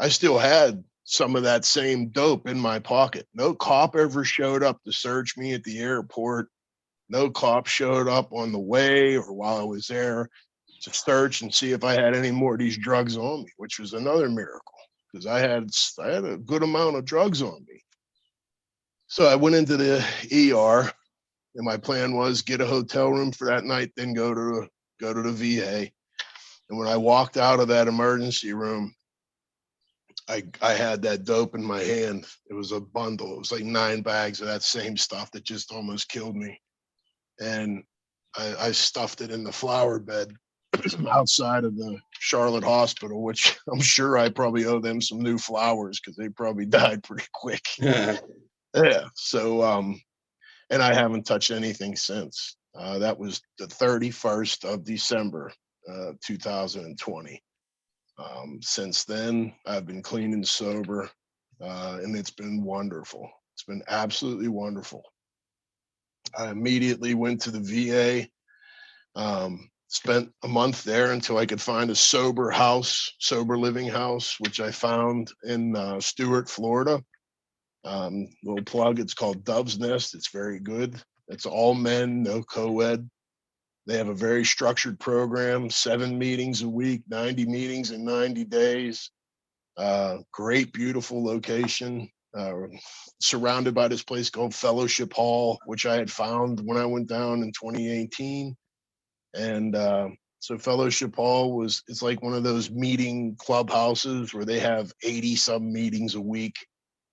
S1: still had some of that same dope in my pocket. No cop ever showed up to search me at the airport. No cop showed up on the way or while I was there to search and see if I had any more of these drugs on me, which was another miracle because I had a good amount of drugs on me. So I went into the ER, and my plan was get a hotel room for that night, then go to the VA. And when I walked out of that emergency room, I had that dope in my hand. It was a bundle. It was like 9 bags of that same stuff that just almost killed me. And I stuffed it in the flower bed outside of the Charlotte hospital, which I'm sure I probably owe them some new flowers because they probably died pretty quick. Yeah. So, and I haven't touched anything since. That was the 31st of December, 2020. Since then, I've been clean and sober, and it's been wonderful. It's been absolutely wonderful. I immediately went to the VA, spent a month there until I could find a sober living house, which I found in Stuart, Florida. Little plug, it's called Dove's Nest. It's very good. It's all men, no co-ed. They have a very structured program, 7 meetings a week, 90 meetings in 90 days. Great, beautiful location, surrounded by this place called Fellowship Hall, which I had found when I went down in 2018. And so Fellowship Hall it's like one of those meeting clubhouses where they have 80 some meetings a week.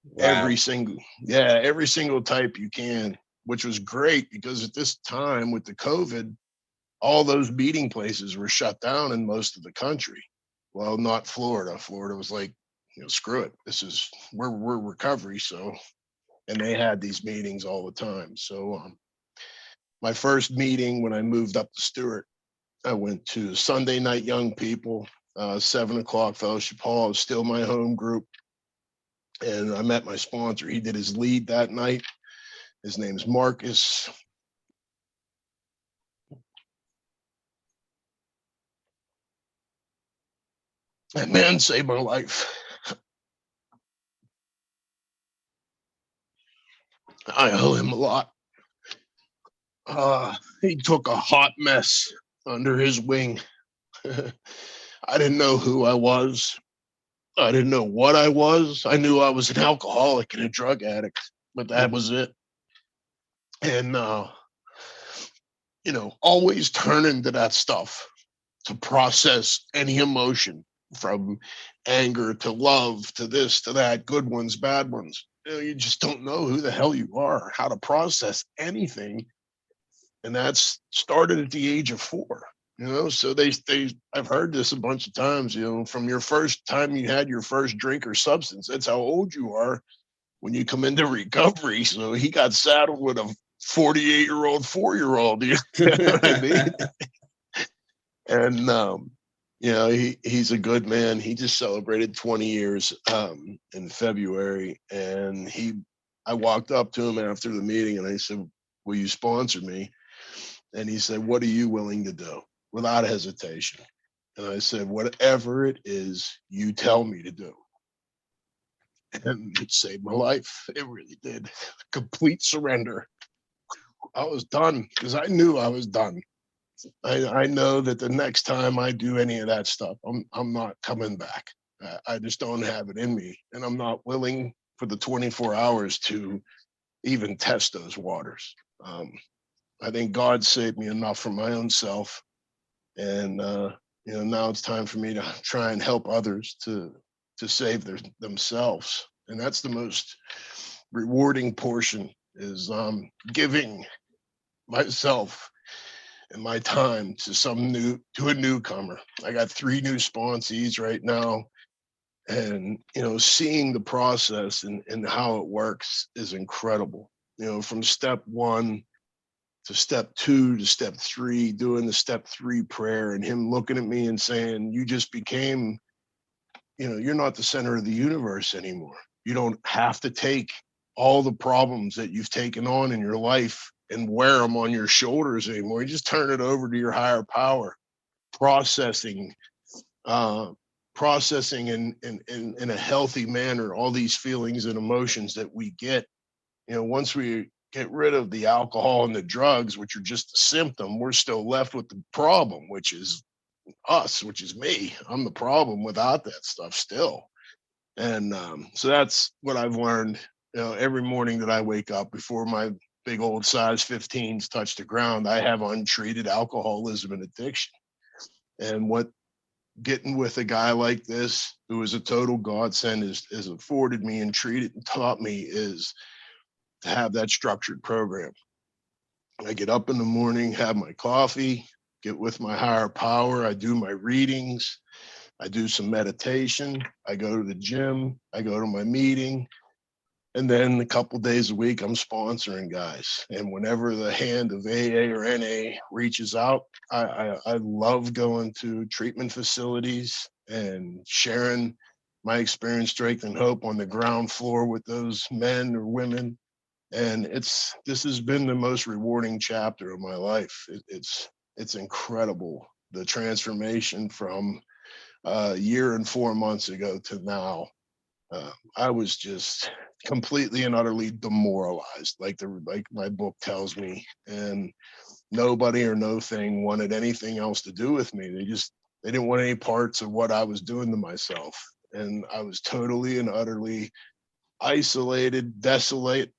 S1: Wow. Every single type you can, which was great because at this time with the COVID, all those meeting places were shut down in most of the country. Well, not Florida. Florida was like, screw it. We're recovery. So, and they had these meetings all the time. So, my first meeting when I moved up to Stuart, I went to Sunday Night Young People, 7:00 Fellowship Hall. It was still my home group. And I met my sponsor. He did his lead that night. His name's Marcus. That man saved my life. I owe him a lot. He took a hot mess under his wing. I didn't know who I was. I didn't know what I was. I knew I was an alcoholic and a drug addict, but that was it. And, always turning to that stuff to process any emotion, from anger to love to this to that, good ones, bad ones. You just don't know who the hell you are, how to process anything. And that's started at the age of 4. So I've heard this a bunch of times, from your first time you had your first drink or substance, that's how old you are when you come into recovery. So he got saddled with a 48-year-old 4-year-old, you know what I mean? And he's a good man. He just celebrated 20 years in February, and I walked up to him after the meeting and I said, "Will you sponsor me?" And he said, "What are you willing to do?" Without hesitation. And I said, "Whatever it is you tell me to do." And it saved my life. It really did. Complete surrender. I was done because I knew I was done. I know that the next time I do any of that stuff, I'm not coming back. I just don't have it in me, and I'm not willing for the 24 hours to even test those waters. I think God saved me enough from my own self, and now it's time for me to try and help others to to save themselves. And that's the most rewarding portion, is giving myself and my time to a newcomer. I got 3 new sponsees right now, and seeing the process and how it works is incredible. From step 1 to step 2 to step 3, doing the step 3 prayer, and him looking at me and saying, you just became, you're not the center of the universe anymore. You don't have to take all the problems that you've taken on in your life and wear them on your shoulders anymore. You just turn it over to your higher power, processing in a healthy manner all these feelings and emotions that we get. Once we get rid of the alcohol and the drugs, which are just a symptom, we're still left with the problem, which is us, which is me. I'm the problem without that stuff still. And so that's what I've learned. Every morning that I wake up, before my big old size 15s touch the ground, I have untreated alcoholism and addiction. And what getting with a guy like this, who is a total godsend, is afforded me and treated and taught me, is to have that structured program. I get up in the morning, have my coffee, get with my higher power. I do my readings. I do some meditation. I go to the gym. I go to my meeting. And then a couple days a week, I'm sponsoring guys. And whenever the hand of AA or NA reaches out, I love going to treatment facilities and sharing my experience, strength, and hope on the ground floor with those men or women. And this has been the most rewarding chapter of my life. It's incredible, the transformation from a year and 4 months ago to now. I was just completely and utterly demoralized, like my book tells me, and nobody or no thing wanted anything else to do with me. They didn't want any parts of what I was doing to myself, and I was totally and utterly isolated, desolate,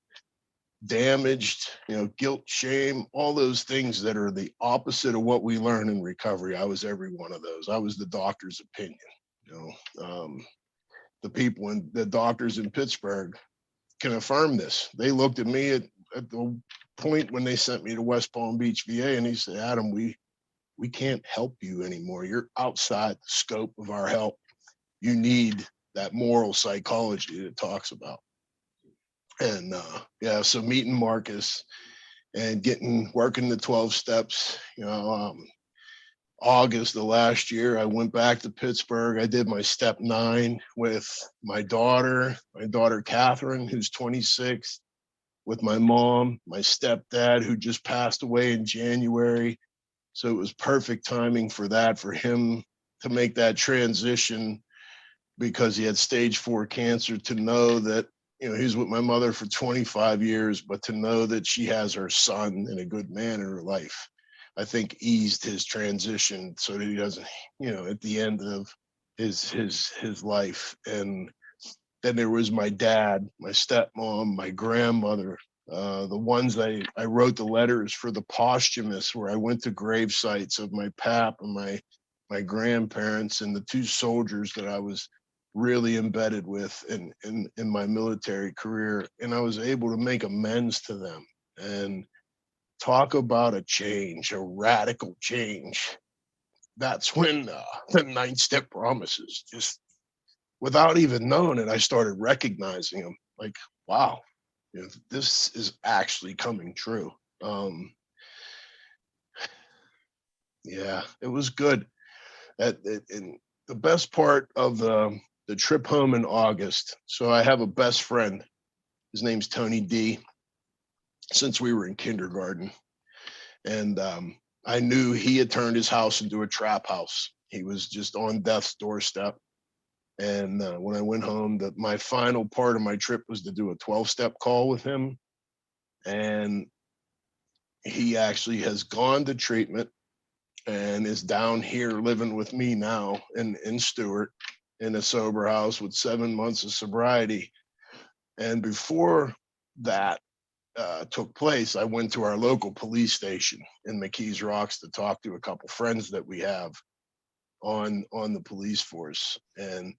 S1: damaged, guilt, shame, all those things that are the opposite of what we learn in recovery. I was every one of those. I was the doctor's opinion. The doctors in Pittsburgh can affirm this. They looked at me at the point when they sent me to West Palm Beach, VA, and he said, Adam, we can't help you anymore. You're outside the scope of our help. You need that moral psychology that it talks about. And so meeting Marcus and working the 12 steps, August of last year, I went back to Pittsburgh. I did my step 9 with my daughter Catherine, who's 26, with my mom, my stepdad, who just passed away in January. So it was perfect timing for him to make that transition, because he had stage 4 cancer, to know that, he was with my mother for 25 years, but to know that she has her son and a good man in her life, I think eased his transition so that he doesn't, at the end of his life. And then there was my dad, my stepmom, my grandmother, the ones I wrote the letters for, the posthumous, where I went to grave sites of my pap and my grandparents, and the 2 soldiers that I was really embedded with in my military career. And I was able to make amends to them. And talk about a change, a radical change. That's when the 9 step promises, just without even knowing it, I started recognizing them. Like, wow, this is actually coming true. Yeah, it was good. And the best part of the trip home in August. So I have a best friend. His name's Tony D. Since we were in kindergarten. And I knew he had turned his house into a trap house. He was just on death's doorstep. And when I went home, my final part of my trip was to do a 12-step call with him. And he actually has gone to treatment and is down here living with me now in Stewart, in a sober house with 7 months of sobriety. And before that took place, I went to our local police station in McKees Rocks to talk to a couple friends that we have on the police force. And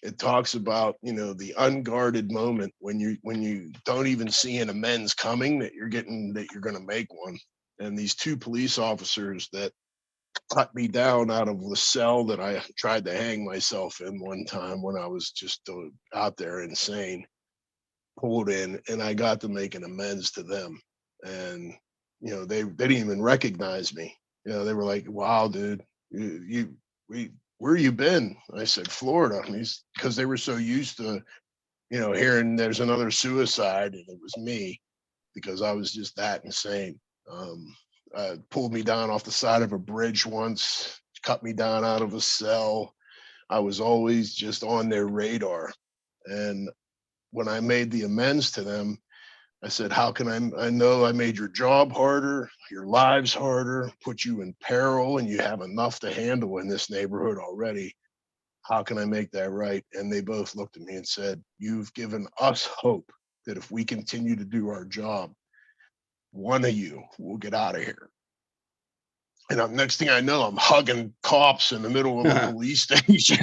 S1: it talks about, you know, the unguarded moment when you don't even see an amends coming, that you're going to make one. And these two police officers that cut me down out of the cell that I tried to hang myself in one time when I was just out there insane, pulled in, and I got to make an amends to them. And you know, they didn't even recognize me. You know, they were like, "Wow, dude, we where you been?" I said, "Florida." And he's because they were so used to, you know, hearing there's another suicide, and it was me because I was just that insane. Um, Pulled me down off the side of a bridge once, cut me down out of a cell. I was always just on their radar. And when I made the amends to them, I said, how can I know I made your job harder, your lives harder, put you in peril, and you have enough to handle in this neighborhood already. How can I make that right? And they both looked at me and said, you've given us hope that if we continue to do our job, one of you will get out of here. And next thing I know, I'm hugging cops in the middle of a police station,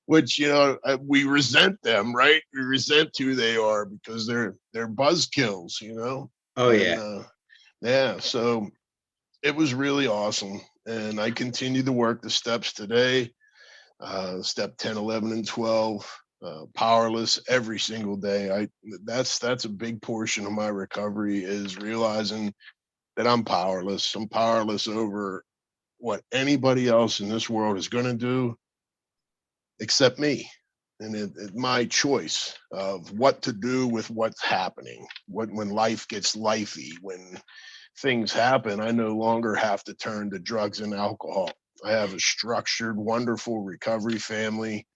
S1: which, you know, we resent them, right? We resent who they are because they're buzzkills, you know?
S2: Oh,
S1: And
S2: yeah.
S1: yeah, so it was really awesome. And I continue to work the steps today, step 10, 11, and 12, powerless every single day. That's a big portion of my recovery, is realizing that I'm powerless. I'm powerless over what anybody else in this world is going to do except me. And it my choice of what to do with what's happening. When life gets lifey, when things happen, I no longer have to turn to drugs and alcohol. I have a structured, wonderful recovery family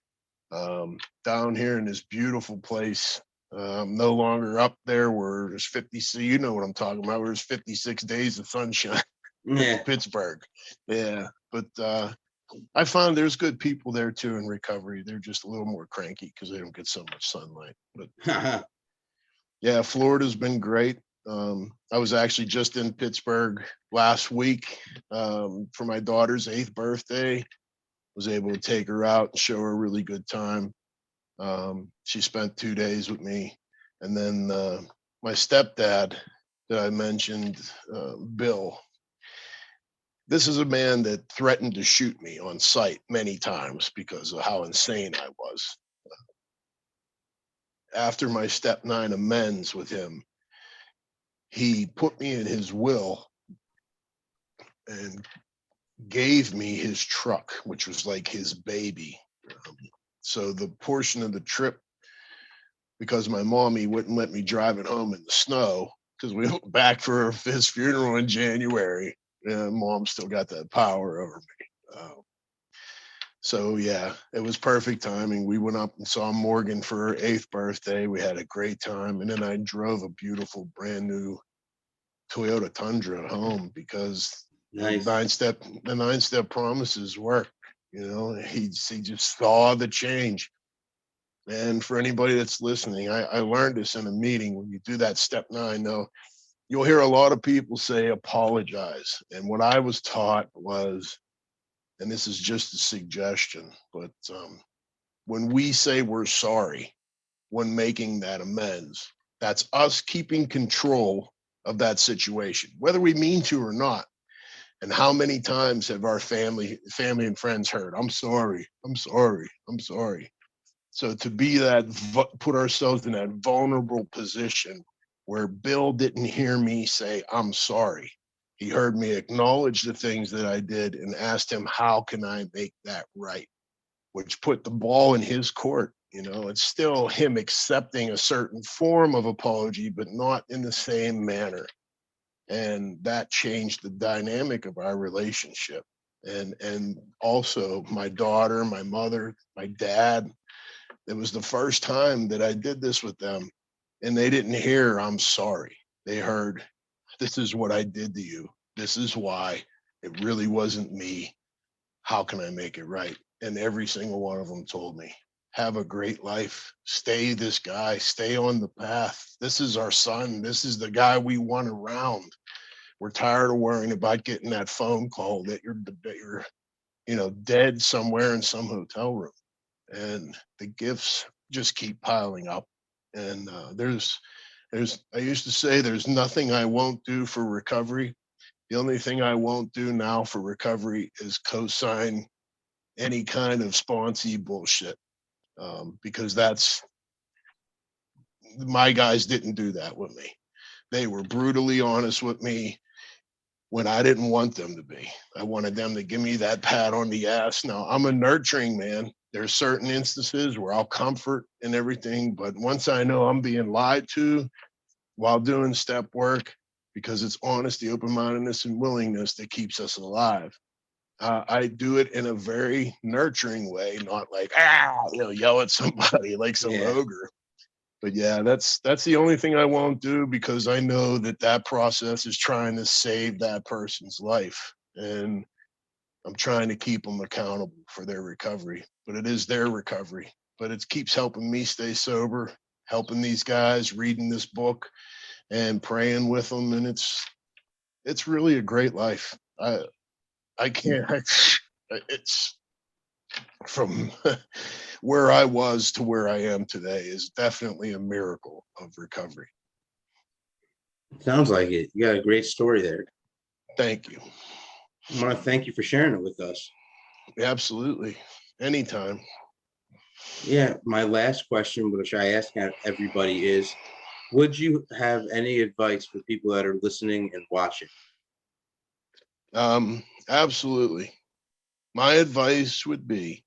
S1: down here in this beautiful place. I'm no longer up there where there's 50. So you know what I'm talking about. Where there's 56 days of sunshine.
S2: Yeah.
S1: Pittsburgh. Yeah. But I found there's good people there too in recovery. They're just a little more cranky because they don't get so much sunlight. But yeah, Florida's been great. I was actually just in Pittsburgh last week for my daughter's 8th birthday. Was able to take her out and show her a really good time. She spent 2 days with me. And then my stepdad that I mentioned, Bill, this is a man that threatened to shoot me on sight many times because of how insane I was. After my step 9 amends with him, he put me in his will and gave me his truck, which was like his baby. So the portion of the trip, because my mommy wouldn't let me drive it home in the snow, because we went back for his funeral in January, and mom still got that power over me. So yeah, it was perfect timing. We went up and saw Morgan for her 8th birthday. We had a great time, and then I drove a beautiful brand new Toyota Tundra home because
S2: Nice.
S1: the 9-step promises work. You know, he just saw the change. And for anybody that's listening, I learned this in a meeting. When you do that step 9, though, you'll hear a lot of people say apologize. And what I was taught was, and this is just a suggestion, but when we say we're sorry when making that amends, that's us keeping control of that situation, whether we mean to or not. And how many times have our family and friends heard, I'm sorry, I'm sorry, I'm sorry. So to be that, put ourselves in that vulnerable position where Bill didn't hear me say, I'm sorry. He heard me acknowledge the things that I did and asked him, how can I make that right? Which put the ball in his court. You know, it's still him accepting a certain form of apology, but not in the same manner. And that changed the dynamic of our relationship. And also my daughter, my mother, my dad, it was the first time that I did this with them, and they didn't hear, I'm sorry. They heard, this is what I did to you. This is why. It really wasn't me. How can I make it right? And every single one of them told me, have a great life. Stay this guy. Stay on the path. This is our son. This is the guy we want around. We're tired of worrying about getting that phone call that you're dead somewhere in some hotel room. and the gifts just keep piling up. And I used to say there's nothing I won't do for recovery. The only thing I won't do now for recovery is co-sign any kind of sponsee bullshit, because that's my guys didn't do that with me. They were brutally honest with me when I didn't want them to be. I wanted them to give me that pat on the ass. Now, I'm a nurturing man. There's certain instances where I'll comfort and everything, but once I know I'm being lied to while doing step work, because it's honesty, open-mindedness, and willingness that keeps us alive. I do it in a very nurturing way, not like, yell at somebody like some
S2: Yeah.
S1: ogre. But yeah, that's the only thing I won't do, because I know that that process is trying to save that person's life, and I'm trying to keep them accountable for their recovery. But it is their recovery. But it keeps helping me stay sober, helping these guys, reading this book, and praying with them, and it's really a great life. I can't. It's from where I was to where I am today is definitely a miracle of recovery.
S2: Sounds like it. You got a great story there.
S1: Thank you.
S2: I want to thank you for sharing it with us.
S1: Absolutely. Anytime.
S2: Yeah, my last question, which I ask everybody, is would you have any advice for people that are listening and watching?
S1: Absolutely. My advice would be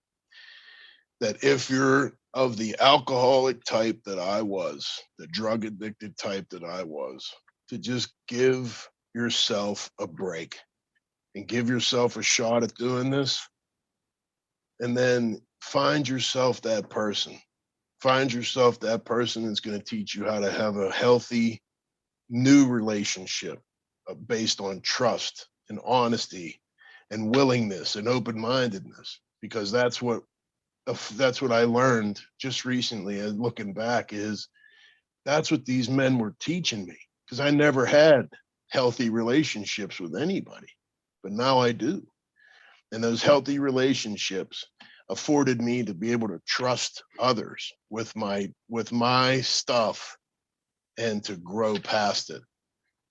S1: that if you're of the alcoholic type that I was, the drug addicted type that I was, to just give yourself a break and give yourself a shot at doing this. And then find yourself that person. Find yourself that person that's going to teach you how to have a healthy new relationship based on trust and honesty and willingness and open-mindedness, because that's what I learned just recently, and looking back, is that's what these men were teaching me, because I never had healthy relationships with anybody, but now I do. And those healthy relationships afforded me to be able to trust others with my stuff and to grow past it.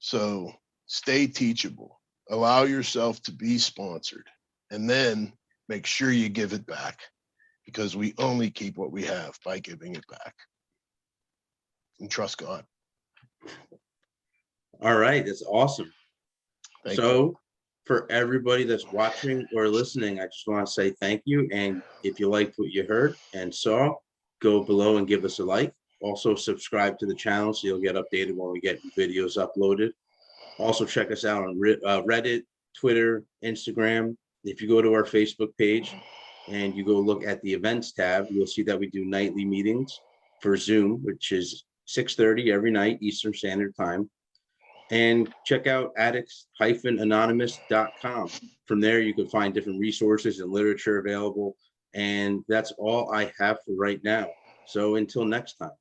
S1: So stay teachable, allow yourself to be sponsored, and then make sure you give it back, because we only keep what we have by giving it back. And trust God.
S2: All right, that's awesome.
S1: Thank
S2: So
S1: you.
S2: for everybody that's watching or listening, I just want to say thank you. And if you liked what you heard and saw, go below and give us a like. Also subscribe to the channel so you'll get updated when we get videos uploaded. Also check us out on Reddit, Twitter, Instagram. If you go to our Facebook page and you go look at the events tab, you'll see that we do nightly meetings for Zoom, which is 6:30 every night, Eastern Standard Time. And check out addicts-anonymous.com. From there, you can find different resources and literature available. And that's all I have for right now. So until next time.